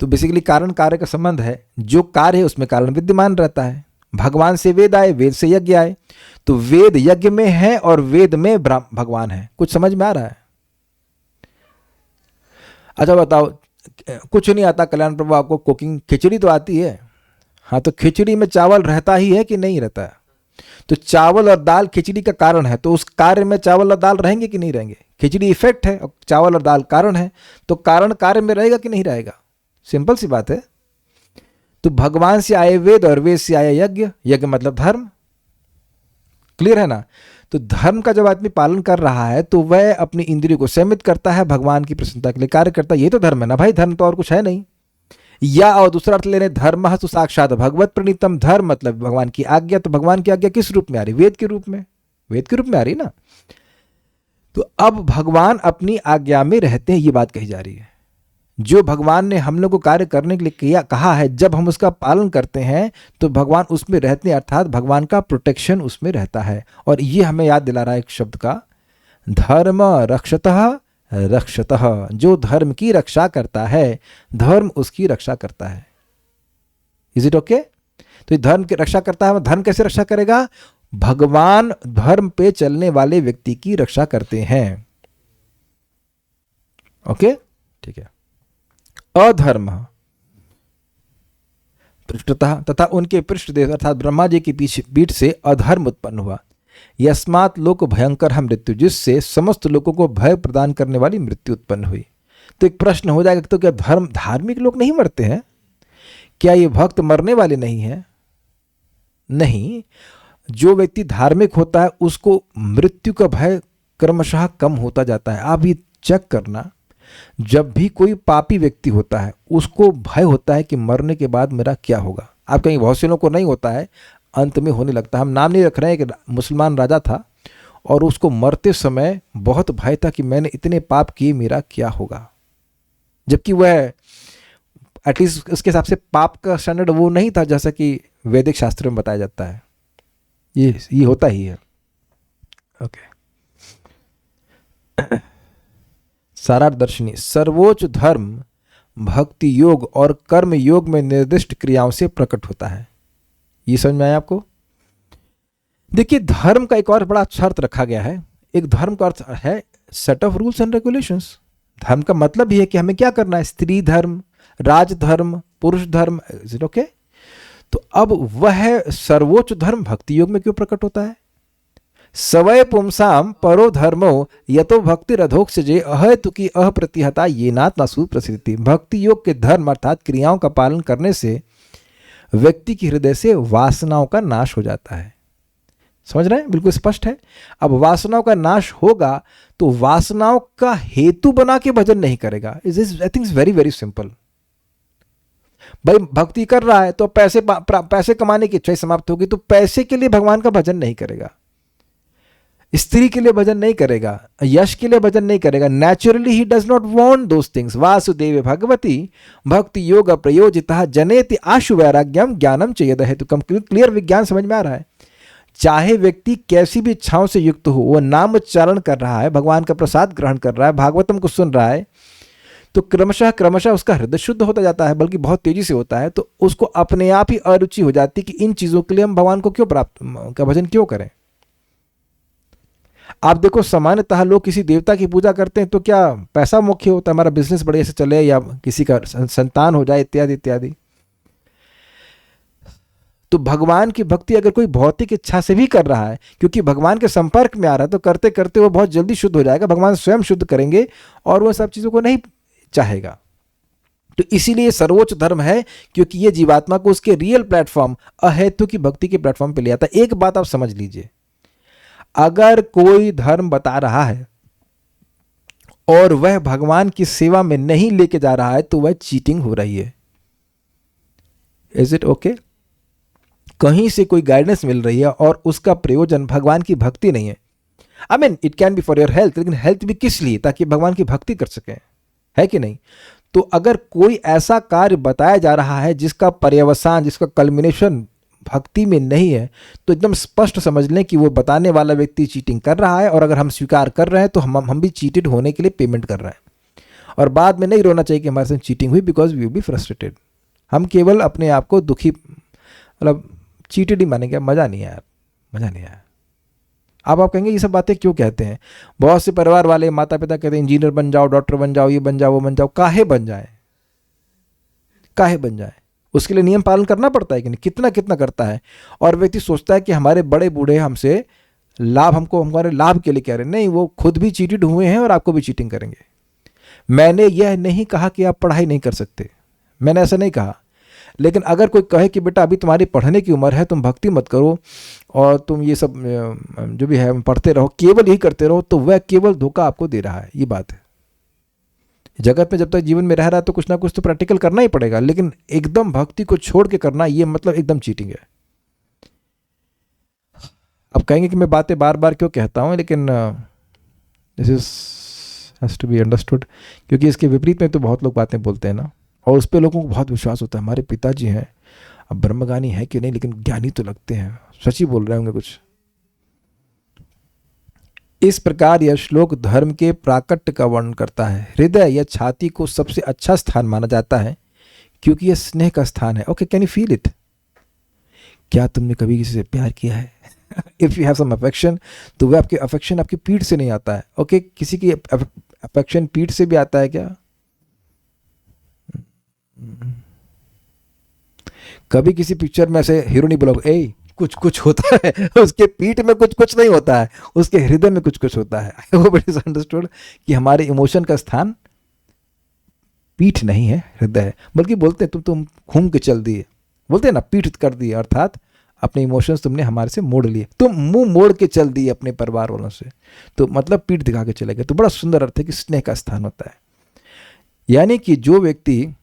तो बेसिकली कारण कार्य का संबंध है। जो कार्य है उसमें कारण विद्यमान रहता है। भगवान से वेद आए, वेद से यज्ञ आए, तो वेद यज्ञ में है और वेद में भगवान है। कुछ समझ में आ रहा है? अच्छा बताओ, कुछ नहीं आता कल्याण प्रभु आपको? कुकिंग, खिचड़ी तो आती है। हाँ, तो खिचड़ी में चावल रहता ही है कि नहीं रहता है? तो चावल और दाल खिचड़ी का कारण है, तो उस कार्य में चावल और दाल रहेंगे कि नहीं रहेंगे? खिचड़ी इफेक्ट है और चावल और दाल कारण है, तो कारण कार्य में रहेगा कि नहीं रहेगा? सिंपल सी बात है। तो भगवान से आए वेद और वेद से आया यज्ञ, यज्ञ मतलब धर्म। क्लियर है ना? तो धर्म का जब आदमी पालन कर रहा है तो वह अपनी इंद्रियों को संयमित करता है, भगवान की प्रसन्नता के लिए कार्य करता है। ये तो धर्म है ना भाई, धर्म तो और कुछ है नहीं। या और दूसरा अर्थ ले रहे, धर्म तो साक्षात भगवत प्रणीतम। धर्म मतलब भगवान की आज्ञा। तो भगवान की आज्ञा किस रूप में आ रही? वेद के रूप में, वेद के रूप में आ रही ना। तो अब भगवान अपनी आज्ञा में रहते हैं, ये बात कही जा रही है। जो भगवान ने हम लोग को कार्य करने के लिए कहा है, जब हम उसका पालन करते हैं तो भगवान उसमें रहते हैं, अर्थात भगवान का प्रोटेक्शन उसमें रहता है। और ये हमें याद दिला रहा है एक शब्द का, धर्म रक्षतः रक्षतः। जो धर्म की रक्षा करता है, धर्म उसकी रक्षा करता है। Is it okay? तो ये धर्म की रक्षा करता है। धर्म कैसे रक्षा करेगा? भगवान धर्म पे चलने वाले व्यक्ति की रक्षा करते हैं। ओके, ठीक है। अधर्म पृष्ठतः तथा उनके पृष्ठदेश अर्थात ब्रह्मा जी की पीठ से अधर्म उत्पन्न हुआ। यस्मात् लोक भयंकर मृत्यु, जिससे समस्त लोगों को भय प्रदान करने वाली मृत्यु उत्पन्न हुई। तो एक प्रश्न हो जाएगा, तो क्या धार्मिक लोग नहीं मरते हैं? क्या ये भक्त मरने वाले नहीं हैं? नहीं, जो व्यक्ति धार्मिक होता है उसको मृत्यु का भय क्रमशः कम होता जाता है। आप ये चेक करना, जब भी कोई पापी व्यक्ति होता है उसको भय होता है कि मरने के बाद मेरा क्या होगा। आप कहीं बहुत से लोगों को नहीं होता है, अंत में होने लगता है। हम नाम नहीं रख रहे हैं, कि मुसलमान राजा था और उसको मरते समय बहुत भय था कि मैंने इतने पाप किए, मेरा क्या होगा। जबकि वह एटलीस्ट उसके हिसाब से पाप का स्टैंडर्ड वो नहीं था जैसा कि वैदिक शास्त्र में बताया जाता है। ये होता ही है। ओके। सारादर्शनी, सर्वोच्च धर्म भक्ति योग और कर्म योग में निर्दिष्ट क्रियाओं से प्रकट होता है। ये समझ में आया आपको? देखिए, धर्म का एक और बड़ा शर्त रखा गया है। एक धर्म का अर्थ है set of rules and regulations. धर्म का मतलब ये है कि हमें क्या करना है। स्त्री धर्म, राजधर्म, पुरुष धर्म, इज इट ओके? तो अब वह सर्वोच्च धर्म भक्ति योग में क्यों प्रकट होता है? सवय पुंसाम परो धर्मो यतो भक्ति रधोक्षजे अहेतुकी अप्रतिहता ये नाथ नासु प्रसिद्धि। भक्ति योग के धर्म अर्थात क्रियाओं का पालन करने से व्यक्ति के हृदय से वासनाओं का नाश हो जाता है। समझ रहे हैं? बिल्कुल स्पष्ट है। अब वासनाओं का नाश होगा तो वासनाओं का हेतु बना के भजन नहीं करेगा। I think is very very simple. भाई भक्ति कर रहा है तो पैसे कमाने की इच्छा समाप्त होगी, तो पैसे के लिए भगवान का भजन नहीं करेगा, स्त्री के लिए भजन नहीं करेगा, यश के लिए भजन नहीं करेगा। Naturally he does not want those things. Vasudev Bhagwati भक्ति योग प्रयोजिता जनेति आशु वैराग्यम ज्ञानम चेयद है। तो क्लियर विज्ञान समझ में आ रहा है। चाहे व्यक्ति कैसी भी इच्छाओं से युक्त हो, वो नाम उच्चारण कर रहा है, भगवान का प्रसाद ग्रहण कर रहा है, भागवतम को सुन रहा है, तो क्रमशः उसका हृदय शुद्ध होता जाता है, बल्कि बहुत तेजी से होता है। तो उसको अपने आप ही अरुचि हो जाती है कि इन चीजों के लिए हम भगवान को क्यों का भजन क्यों करें। आप देखो, सामान्यतः लोग किसी देवता की पूजा करते हैं तो क्या पैसा मुख्य होता है, हमारा बिजनेस बढ़िया से चले या किसी का संतान हो जाए इत्यादि इत्यादि। तो भगवान की भक्ति अगर कोई भौतिक इच्छा से भी कर रहा है, क्योंकि भगवान के संपर्क में आ रहा है, तो करते करते वो बहुत जल्दी शुद्ध हो जाएगा। भगवान स्वयं शुद्ध करेंगे और वो सब चीज़ों को नहीं चाहेगा। तो इसीलिए सर्वोच्च धर्म है, क्योंकि ये जीवात्मा को उसके रियल प्लेटफॉर्म अहेतु की भक्ति के प्लेटफॉर्म पे ले आता है। एक बात आप समझ लीजिए, अगर कोई धर्म बता रहा है और वह भगवान की सेवा में नहीं लेके जा रहा है तो वह चीटिंग हो रही है। Is it okay? कहीं से कोई गाइडेंस मिल रही है और उसका प्रयोजन भगवान की भक्ति नहीं है। I mean it can be for your health, लेकिन हेल्थ भी किस लिए? ताकि भगवान की भक्ति कर सकें, है कि नहीं? तो अगर कोई ऐसा कार्य बताया जा रहा है जिसका पर्यवसान, जिसका कल्मिनेशन भक्ति में नहीं है, तो एकदम स्पष्ट समझ लें कि वो बताने वाला व्यक्ति चीटिंग कर रहा है। और अगर हम स्वीकार कर रहे हैं तो हम भी चीटेड होने के लिए पेमेंट कर रहे हैं। और बाद में नहीं रोना चाहिए कि हमारे साथ चीटिंग हुई, because we will be frustrated. हम केवल अपने आप को दुखी, मतलब चीटेड ही मानेंगे। मज़ा नहीं आया, मज़ा नहीं आया। अब आप कहेंगे ये सब बातें क्यों कहते हैं? बहुत से परिवार वाले माता पिता कहते हैं इंजीनियर बन जाओ, डॉक्टर बन जाओ, ये बन जाओ, वो बन जाओ। काहे बन जाए? काहे बन जाए? उसके लिए नियम पालन करना पड़ता है कि नहीं? कितना कितना करता है। और व्यक्ति सोचता है कि हमारे बड़े बूढ़े हमसे लाभ, हमको हमारे लाभ के लिए कह रहे हैं। नहीं, वो खुद भी चीटेड हुए हैं और आपको भी चीटिंग करेंगे। मैंने यह नहीं कहा कि आप पढ़ाई नहीं कर सकते, मैंने ऐसा नहीं कहा। लेकिन अगर कोई कहे कि बेटा अभी तुम्हारी पढ़ने की उम्र है, तुम भक्ति मत करो और तुम ये सब जो भी है पढ़ते रहो, केवल यही करते रहो, तो वह केवल धोखा आपको दे रहा है। ये बात है। जगत में जब तक जीवन में रह रहा है तो कुछ ना कुछ तो प्रैक्टिकल करना ही पड़ेगा, लेकिन एकदम भक्ति को छोड़ के करना, ये मतलब एकदम चीटिंग है। अब कहेंगे कि मैं बातें बार बार क्यों कहता हूँ, लेकिन this is has to be understood, क्योंकि इसके विपरीत में तो बहुत लोग बातें बोलते हैं ना, और उस पर लोगों को बहुत विश्वास होता है। हमारे पिताजी हैं, अब ब्रह्मज्ञानी है कि नहीं, लेकिन ज्ञानी तो लगते हैं, सच ही बोल रहे होंगे कुछ। इस प्रकार यह श्लोक धर्म के प्राकट्य का वर्णन करता है। हृदय या छाती को सबसे अच्छा स्थान माना जाता है, क्योंकि यह स्नेह का स्थान है. Okay, can you feel it? क्या तुमने कभी किसी से प्यार किया है? If you have some affection, तो वह आपके अफेक्शन आपकी पीठ से नहीं आता है. ओके, किसी की अफेक्शन पीठ से भी आता है क्या? कभी किसी पिक्चर में ऐसे हीरो नहीं बोला ए कुछ कुछ होता है, उसके पीठ में कुछ कुछ नहीं होता है, उसके हृदय में कुछ कुछ होता है. I hope it is understood कि हमारे इमोशन का स्थान पीठ नहीं है, हृदय है. बल्कि बोलते हैं तुम घूम के चल दिए, बोलते हैं ना, पीठ कर दिए, अर्थात अपने इमोशंस तुमने हमारे से मोड़ लिए, तुम मुंह मोड़ के चल दिए अपने परिवार वालों से, तो मतलब पीठ दिखा के चले गए. तो बड़ा सुंदर अर्थ है कि स्नेह का स्थान होता है. यानी कि जो व्यक्ति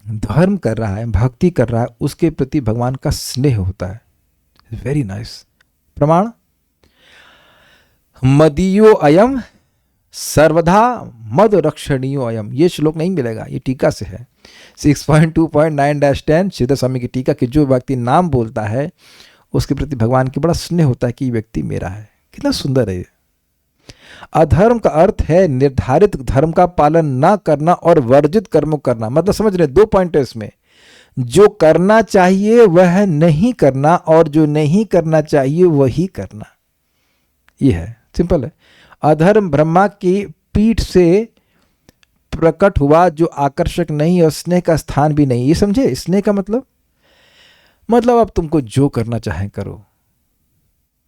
धर्म कर रहा है, भक्ति कर रहा है, उसके प्रति भगवान का स्नेह होता है. Very nice. प्रमाण, मदीयो अयम सर्वधा मद रक्षणीयो अयम. ये श्लोक नहीं मिलेगा, ये टीका से है. 6.2.9-10 श्रीधर स्वामी की टीका कि जो व्यक्ति नाम बोलता है उसके प्रति भगवान की बड़ा स्नेह होता है कि ये व्यक्ति मेरा है. कितना सुंदर है ये. अधर्म का अर्थ है निर्धारित धर्म का पालन ना करना और वर्जित कर्मों करना. मतलब समझ रहे, 2 पॉइंट है इसमें. जो करना चाहिए वह नहीं करना और जो नहीं करना चाहिए वही करना. ये है, सिंपल है. अधर्म ब्रह्मा की पीठ से प्रकट हुआ जो आकर्षक नहीं और स्नेह का स्थान भी नहीं. ये समझे स्नेह का मतलब अब तुमको जो करना चाहे करो.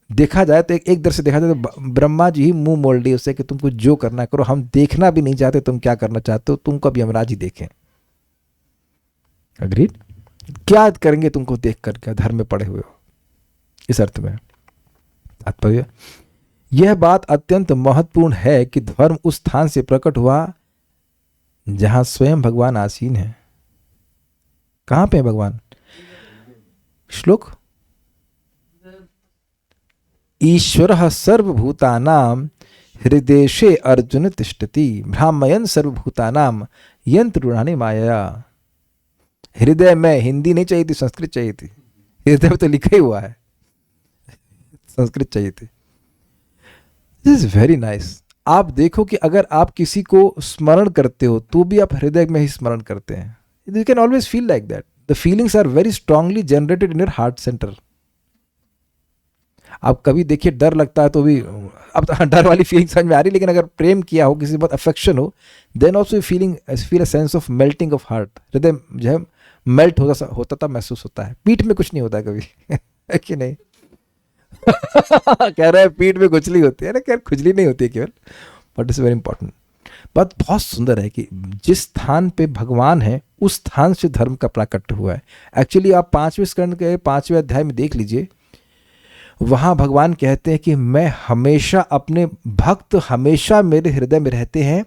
देखा जाए तो एक दर से देखा जाए तो ब्रह्मा जी ही मुंह मोड़ लिए उससे कि तुमको जो करना करो, हम देखना भी नहीं चाहते तुम क्या करना चाहते हो, तुमको अभी यमराज ही देखें. अग्रीड? क्या करेंगे तुमको देख कर, क्या धर्म में पड़े हुए हो. इस अर्थ में तात्पर्य यह बात अत्यंत महत्वपूर्ण है कि धर्म उस स्थान से प्रकट हुआ जहां स्वयं भगवान आसीन है. कहां पे है भगवान? श्लोक, ईश्वरः सर्वभूतानां हृदयेशे अर्जुन तिष्ठति भ्रामयन् सर्वभूतानां यंत्रुणानि मायया. हृदय में, हिंदी नहीं चाहिए थी, संस्कृत चाहिए थी. हृदय में तो लिखा ही हुआ है, संस्कृत चाहिए थी. This is very nice. आप देखो कि अगर आप किसी को स्मरण करते हो तो भी आप हृदय में ही स्मरण करते हैं. You can always feel like that. The feelings are very strongly generated in your heart centre. आप कभी देखिए डर लगता है तो भी, अब तो डर वाली फीलिंग समझ में आ रही, लेकिन अगर प्रेम किया हो, किसी बहुत अफेक्शन हो, then also feel a sense of melting of heart. हृदय जो है मेल्ट होता था, महसूस होता है. पीठ में कुछ नहीं होता है कभी. है कि नहीं? कह रहे हैं पीठ में खुजली होती है ना. खैर खुजली नहीं होती है केवल, बट इट्स वेरी इंपॉर्टेंट. बात बहुत सुंदर है कि जिस स्थान पे भगवान है उस स्थान से धर्म का प्राकट्य हुआ है. एक्चुअली आप 5वें स्कंद के 5वें अध्याय में देख लीजिए, वहां भगवान कहते हैं कि मैं हमेशा, अपने भक्त हमेशा मेरे हृदय में रहते हैं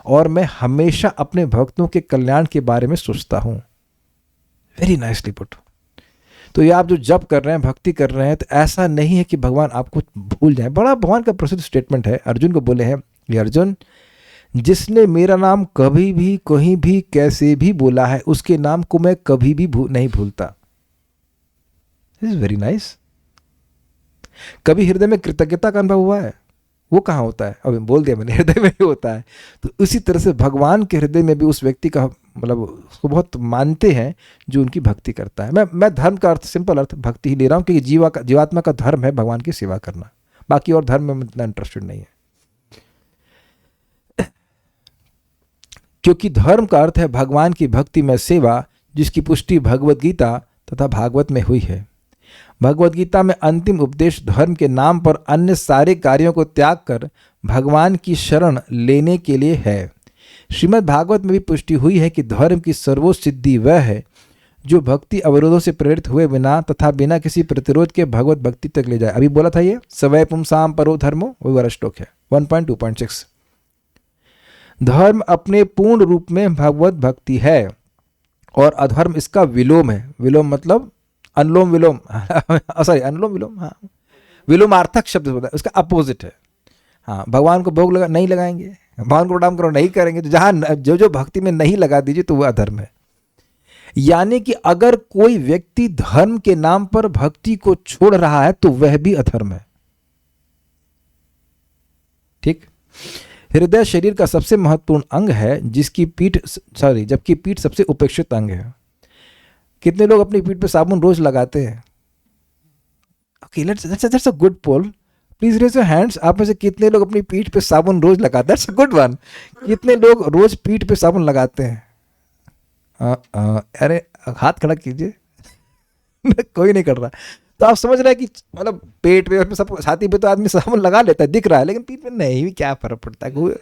और मैं हमेशा अपने भक्तों के कल्याण के बारे में सोचता हूं. Very nicely put. तो ये आप जो जप कर रहे हैं, भक्ति कर रहे हैं, तो ऐसा नहीं है कि भगवान आपको भूल जाए. बड़ा भगवान का प्रसिद्ध स्टेटमेंट है. अर्जुन को बोले हैं, ये अर्जुन, जिसने मेरा नाम कभी भी, कहीं भी, कैसे भी बोला है, उसके नाम को मैं कभी भी नहीं भूलता. This is very nice. कभी हृदय में कृतज्ञता का अनुभव हुआ है? वो कहाँ होता है? अभी बोल दिया मैंने, हृदय में ही होता है. तो उसी तरह से भगवान के हृदय में भी उस व्यक्ति का, मतलब उसको बहुत मानते हैं जो उनकी भक्ति करता है. मैं धर्म का अर्थ, सिंपल अर्थ भक्ति ही ले रहा हूँ, क्योंकि जीवात्मा का धर्म है भगवान की सेवा करना. बाकी और धर्म में इतना इंटरेस्टेड नहीं है, क्योंकि धर्म का अर्थ है भगवान की भक्ति में सेवा, जिसकी पुष्टि भगवद गीता तथा भागवत में हुई है. भगवद गीता में अंतिम उपदेश धर्म के नाम पर अन्य सारे कार्यों को त्याग कर भगवान की शरण लेने के लिए है. श्रीमद् भागवत में भी पुष्टि हुई है कि धर्म की सर्वोच्च सिद्धि वह है जो भक्ति अवरोधों से प्रेरित हुए बिना तथा बिना किसी प्रतिरोध के भगवत भक्ति तक ले जाए. अभी बोला था ये सवै पुंसाम परो धर्मो, वही वाला श्लोक है 1.2.6. धर्म अपने पूर्ण रूप में भगवत भक्ति है और अधर्म इसका विलोम है. विलोम मतलब अनुलोम विलोम, सॉरी अनुलोम विलोम, हाँ विलोमार्थक शब्द होता है, उसका अपोजिट है. हाँ, भगवान को भोग नहीं लगाएंगे, भगवान को प्रणाम करो नहीं करेंगे, तो जहाँ जो भक्ति में नहीं लगा दीजिए तो वह अधर्म है. यानी कि अगर कोई व्यक्ति धर्म के नाम पर भक्ति को छोड़ रहा है तो वह भी अधर्म है. ठीक. हृदय शरीर का सबसे महत्वपूर्ण अंग है, जबकि पीठ सबसे उपेक्षित अंग है। कितने लोग अपनी पीठ पे साबुन रोज लगाते हैं? Okay, that's a good poll. Please raise your hands. आप में से कितने लोग अपनी पीठ पे साबुन रोज लगाते हैं? That's a good one. कितने लोग रोज पीठ पे साबुन लगाते हैं? अरे हाथ खड़ा कीजिए। कोई नहीं कर रहा। तो आप समझ रहे हैं कि मतलब पेट पे और सब छाती पे तो आदमी साबुन लगा लेता है, दिख रहा है, लेकिन पीठ पे नहीं, क्या फर्क पड़ता है?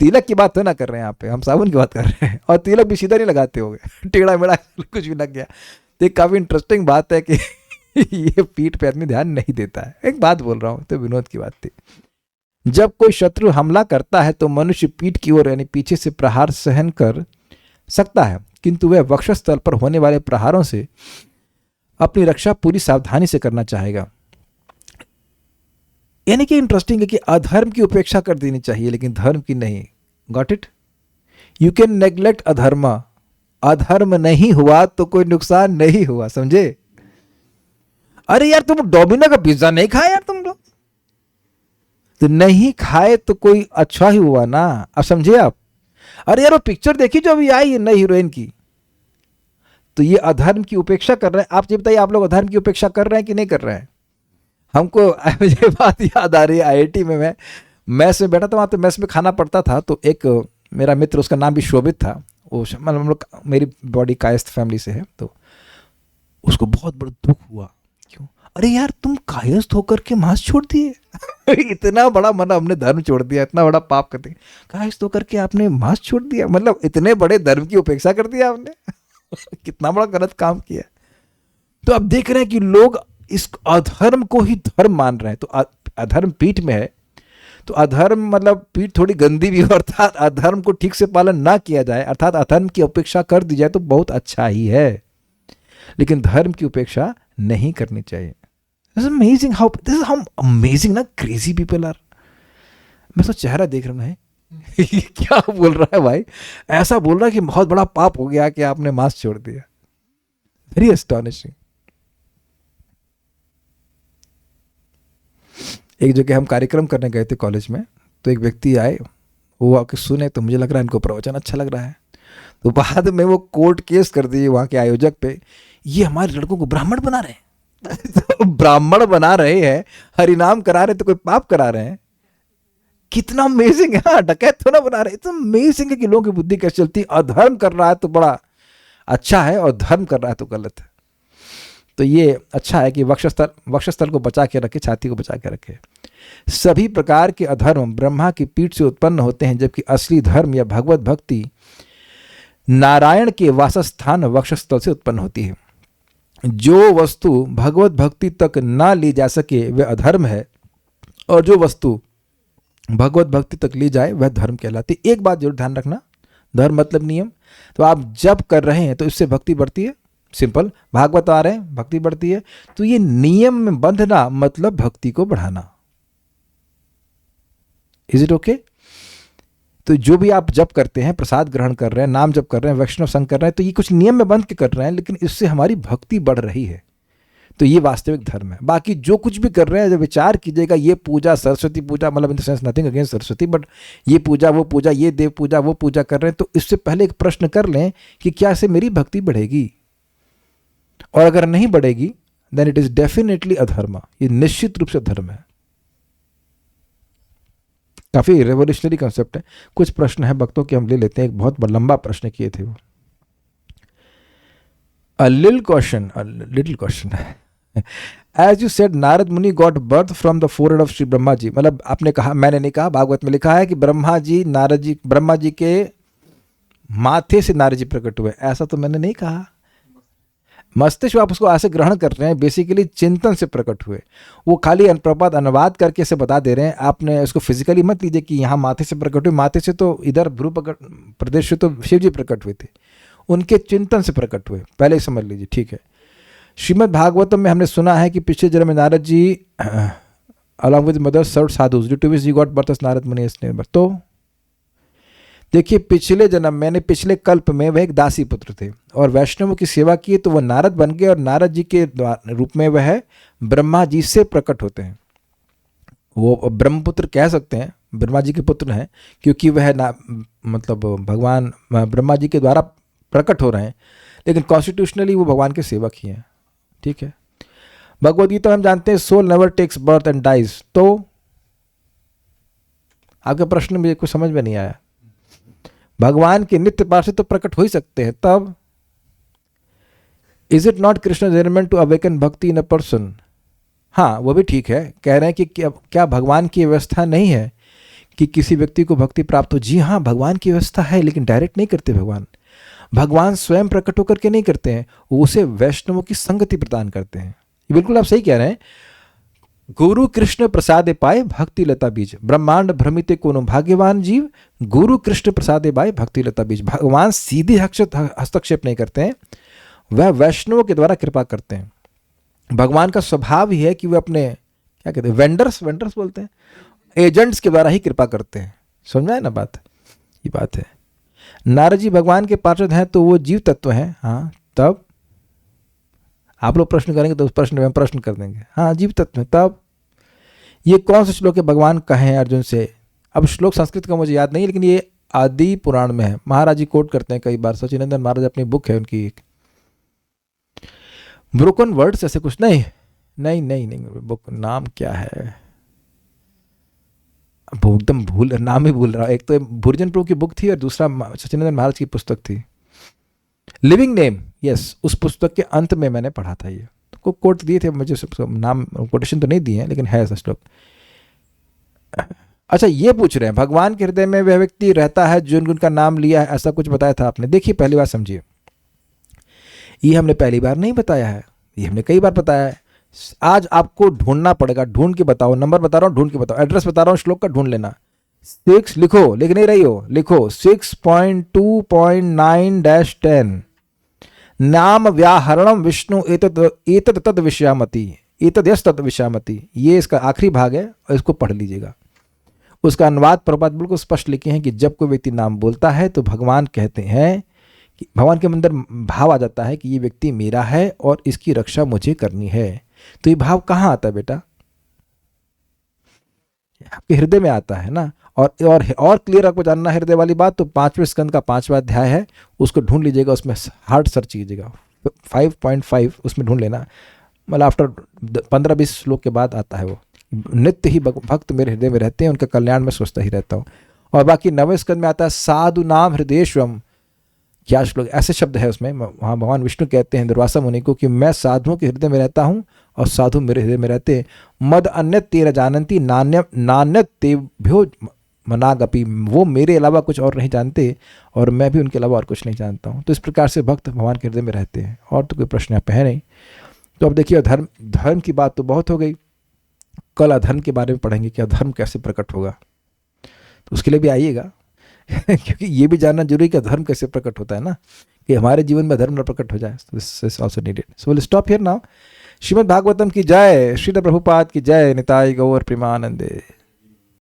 तिलक की बात तो ना कर रहे हैं यहाँ पे, हम साबुन की बात कर रहे हैं। और तिलक भी सीधा नहीं लगाते होंगे, टेढ़ा मेढ़ा कुछ भी लग गया। तो एक काफ़ी इंटरेस्टिंग बात है कि ये पीठ पे आदमी ध्यान नहीं देता है। एक बात बोल रहा हूँ, तो विनोद की बात थी। जब कोई शत्रु हमला करता है तो मनुष्य पीठ की ओर यानी पीछे से प्रहार सहन कर सकता है, किंतु वह वक्षस्थल पर होने वाले प्रहारों से अपनी रक्षा पूरी सावधानी से करना चाहेगा। यानी कि इंटरेस्टिंग है कि अधर्म की उपेक्षा कर देनी चाहिए, लेकिन धर्म की नहीं। Got it? You can neglect अधर्म। अधर्म नहीं हुआ तो कोई नुकसान नहीं हुआ, समझे? अरे यार, तुम डोमिनो का पिज्जा नहीं खाया यार, तुम लोग तो नहीं खाए तो कोई अच्छा ही हुआ ना। अब समझे आप? अरे यार, वो पिक्चर देखी जो अभी आई है नई हीरोइन की, तो ये अधर्म की उपेक्षा कर रहे हैं। आप ये बताइए, आप लोग अधर्म की उपेक्षा कर रहे हैं कि नहीं कर रहे हैं? हमको मुझे बात याद आ रही है, आईआईटी में मैं मैस में बैठा था, वहाँ तो मैस में खाना पड़ता था। तो एक मेरा मित्र, उसका नाम भी शोभित था, वो मतलब हम लोग मेरी बॉडी कायस्थ फैमिली से है, तो उसको बहुत बड़ा दुख हुआ। क्यों? अरे यार, तुम कायस्थ होकर के मांस छोड़ दिए। इतना बड़ा, मतलब हमने धर्म छोड़ दिया, इतना बड़ा पाप कर दिया, कायस्थ होकर के आपने मांस छोड़ दिया, मतलब इतने बड़े धर्म की उपेक्षा कर दिया आपने। कितना बड़ा गलत काम किया। तो अब देख रहे हैं कि लोग इस अधर्म को ही धर्म मान रहे हैं। तो अधर्म पीठ में है, तो अधर्म मतलब पीठ थोड़ी गंदी भी हो, अर्थात अधर्म को ठीक से पालन ना किया जाए, अर्थात अधर्म की उपेक्षा कर दी जाए तो बहुत अच्छा ही है, लेकिन धर्म की उपेक्षा नहीं करनी चाहिए। अमेजिंग हाउ अमेजिंग ना क्रेजी पीपल आर। मैं तो चेहरा देख रहा हूँ, क्या बोल रहा है भाई? ऐसा बोल रहा है कि बहुत बड़ा पाप हो गया कि आपने मांस छोड़ दिया। Very astonishing. एक जगह हम कार्यक्रम करने गए थे कॉलेज में, तो एक व्यक्ति आए, वो आके सुने, तो मुझे लग रहा है इनको प्रवचन अच्छा लग रहा है, तो बाद में वो कोर्ट केस कर दिए वहाँ के आयोजक पे, ये हमारे लड़कों को ब्राह्मण बना रहे हैं। तो ब्राह्मण बना रहे हैं, हरिनाम करा रहे हैं, तो कोई पाप करा रहे हैं? कितना अमेजिंग है। हाँ, डकैत तो ना बना रहे। इतना अमेजिंग है कि लोगों की बुद्धि कैसे चलती है। अधर्म कर रहा है तो बड़ा अच्छा है, और धर्म कर रहा है तो गलत है। तो ये अच्छा है कि वक्षस्थल को बचा के रखे, छाती को बचा के रखे। सभी प्रकार के अधर्म ब्रह्मा की पीठ से उत्पन्न होते हैं, जबकि असली धर्म या भगवत भक्ति नारायण के वासस्थान वक्षस्थल से उत्पन्न होती है। जो वस्तु भगवत भक्ति तक ना ली जा सके वह अधर्म है, और जो वस्तु भगवत भक्ति तक ली जाए वह धर्म कहलाती है। एक बात जरूर ध्यान रखना, धर्म मतलब नियम। तो आप जब कर रहे हैं तो इससे भक्ति बढ़ती है, सिंपल। भागवत आ रहे हैं, भक्ति बढ़ती है। तो ये नियम में बंधना मतलब भक्ति को बढ़ाना। Is it okay? तो जो भी आप जप करते हैं, प्रसाद ग्रहण कर रहे हैं, नाम जप कर रहे हैं, वैष्णव संग कर रहे हैं, तो ये कुछ नियम में बंध के कर रहे हैं, लेकिन इससे हमारी भक्ति बढ़ रही है। तो ये वास्तविक धर्म है। बाकी जो कुछ भी कर रहे हैं, जब विचार कीजिएगा, ये पूजा, सरस्वती पूजा, मतलब in the sense nothing against Saraswati, but ये पूजा, वो पूजा, ये देव पूजा, वो पूजा कर रहे हैं, तो इससे पहले एक प्रश्न कर लें कि क्या इससे मेरी भक्ति बढ़ेगी? और अगर नहीं बढ़ेगी, देन इट इज डेफिनेटली अधर्म। ये निश्चित रूप से धर्म है। काफी रेवोल्यूशनरी कॉन्सेप्ट है। कुछ प्रश्न है भक्तों के, हम ले लेते हैं। एक बहुत लंबा प्रश्न किए थे वो। A little question. As you said, Narad मुनि got birth from the forehead of Shri Brahma ji. मतलब आपने कहा, मैंने नहीं कहा, भागवत में लिखा है कि ब्रह्मा जी के माथे से नारद जी प्रकट हुए। ऐसा तो मैंने नहीं कहा। मस्तिष्क आप उसको ऐसे ग्रहण कर रहे हैं, बेसिकली चिंतन से प्रकट हुए। वो खाली अनुप्रपात अनुवाद करके इसे बता दे रहे हैं। आपने उसको फिजिकली मत लीजिए कि यहाँ माथे से प्रकट हुए। माथे से तो इधर ध्रुव प्रदेश से तो शिव जी प्रकट हुए थे, उनके चिंतन से प्रकट हुए, पहले समझ लीजिए, ठीक है। श्रीमद् भागवतम में हमने सुना है कि पिछले जन्म में Narad ji along with mother serve sadhus due to which he got birth as Narad Muni. तो देखिए, पिछले जन्म में, पिछले कल्प में वह एक दासी पुत्र थे और वैष्णवों की सेवा की, तो वह नारद बन गए, और नारद जी के रूप में वह ब्रह्मा जी से प्रकट होते हैं। वो ब्रह्मपुत्र कह सकते हैं, ब्रह्मा जी के पुत्र हैं, क्योंकि वह ना मतलब भगवान ब्रह्मा जी के द्वारा प्रकट हो रहे हैं, लेकिन कॉन्स्टिट्यूशनली वो भगवान के सेवक ही हैं। ठीक है। भगवद गीता हम जानते हैं soul never takes birth and dies. तो आपका प्रश्न मुझे कुछ समझ में नहीं आया। भगवान के नित्य पार्षद तो प्रकट हो ही सकते हैं, तब is it not Krishna judgement to awaken bhakti in a person? हाँ, वो भी ठीक है। कह रहे हैं कि क्या भगवान की व्यवस्था नहीं है कि किसी व्यक्ति को भक्ति प्राप्त हो? जी हाँ, भगवान की व्यवस्था है, लेकिन डायरेक्ट नहीं करते भगवान स्वयं प्रकट होकर के नहीं करते हैं, वो उसे वैष्णवों की संगति प्रदान करते हैं। ये बिल्कुल आप सही कह रहे हैं। गुरु कृष्ण प्रसादे पाए भक्ति लता बीज, ब्रह्मांड भ्रमिते कोनो भाग्यवान जीव, गुरु कृष्ण प्रसादे पाए भक्ति लता बीज। भगवान सीधे हस्तक्षेप नहीं करते हैं, वह वैष्णवों के द्वारा कृपा करते हैं। भगवान का स्वभाव ही है कि वे अपने क्या कहते हैं, वेंडर्स बोलते हैं, एजेंट्स के द्वारा ही कृपा करते हैं। समझ में आया ना बात? ये बात है। नारद जी भगवान के पार्षद हैं तो वो जीव तत्व हैं। हाँ, तब आप लोग प्रश्न करेंगे तो उस प्रश्न में हम प्रश्न कर देंगे। हाँ, जीव तत्व है। तब ये कौन सा श्लोक है भगवान कहे अर्जुन से? अब श्लोक संस्कृत का मुझे याद नहीं, लेकिन ये आदि पुराण में है। महाराज जी कोट करते हैं कई बार। सचिनंदन महाराज अपनी बुक है उनकी एक, ब्रोकन वर्ड्स ऐसे कुछ नहीं बुक नाम क्या है, एकदम नाम ही भूल रहा। एक तो भुर्जन प्रभु की बुक थी और दूसरा सचिनंदन महाराज की पुस्तक थी, लिविंग नेम। यस, उस पुस्तक के अंत में मैंने पढ़ा था ये। तो कोट दिए थे मुझे, नाम कोटेशन तो नहीं दिए हैं, लेकिन है ऐसा श्लोक। अच्छा, ये पूछ रहे हैं भगवान के हृदय में वह व्यक्ति रहता है जो उनका नाम लिया है, ऐसा कुछ बताया था आपने? देखिए, पहली बार समझिए, ये हमने पहली बार नहीं बताया है, ये हमने कई बार बताया है। आज आपको ढूंढना पड़ेगा। ढूंढ के बताओ, नंबर बता रहा हूँ, ढूंढ के बताओ, एड्रेस बता रहा हूँ, श्लोक का ढूंढ लेना। 6 लिखो, लिख नहीं रही हो, लिखो 6.2.9-10 नाम व्याहरणम विष्णु एतद तद विषयामति, एतद यस तद विषयामति। ये इसका आखिरी भाग है और इसको पढ़ लीजिएगा। उसका अनुवाद प्रभुपाद बिल्कुल स्पष्ट लिखे हैं कि जब कोई व्यक्ति नाम बोलता है तो भगवान कहते हैं कि भगवान के अंदर भाव आ जाता है कि ये व्यक्ति मेरा है और इसकी रक्षा मुझे करनी है। तो ये भाव कहाँ आता है बेटा? आपके हृदय में आता है ना। और क्लियर आपको जानना है हृदय वाली बात, तो 5वें स्कंद का 5वां अध्याय है, उसको ढूंढ लीजिएगा, उसमें हार्ड सर्च कीजिएगा, 5.5 उसमें ढूंढ लेना। मतलब आफ्टर 15-20 श्लोक के बाद आता है वो। नित्य ही भक्त मेरे हृदय में रहते हैं, उनका कल्याण में सोचता ही रहता हूँ। और बाकी 9वें स्कंद में आता है साधु नाम हृदयेश्वम। क्या श्लोक, ऐसे शब्द है उसमें। वहाँ भगवान विष्णु कहते हैं दुर्वासा मुनि को कि मैं साधुओं के हृदय में रहता हूँ और साधु मेरे हृदय में रहते हैं। मद अन्यत तेरा जानंती नान्यत तेभ्यो मनागपि, वो मेरे अलावा कुछ और नहीं जानते और मैं भी उनके अलावा और कुछ नहीं जानता हूँ। तो इस प्रकार से भक्त भगवान के हृदय में रहते हैं। और तो कोई प्रश्न यहाँ पे है नहीं। तो अब देखिए, धर्म की बात तो बहुत हो गई। कल अधर्म के बारे में पढ़ेंगे कि अधर्म कैसे प्रकट होगा, तो उसके लिए भी आइएगा क्योंकि ये भी जानना जरूरी कि धर्म कैसे प्रकट होता है ना, कि हमारे जीवन में धर्म न प्रकट हो जाए। This is also needed. So will stop here now. Shrimad Bhagavatam की जय, श्रील प्रभुपाद की जय, निताय गौर प्रेमानंदे।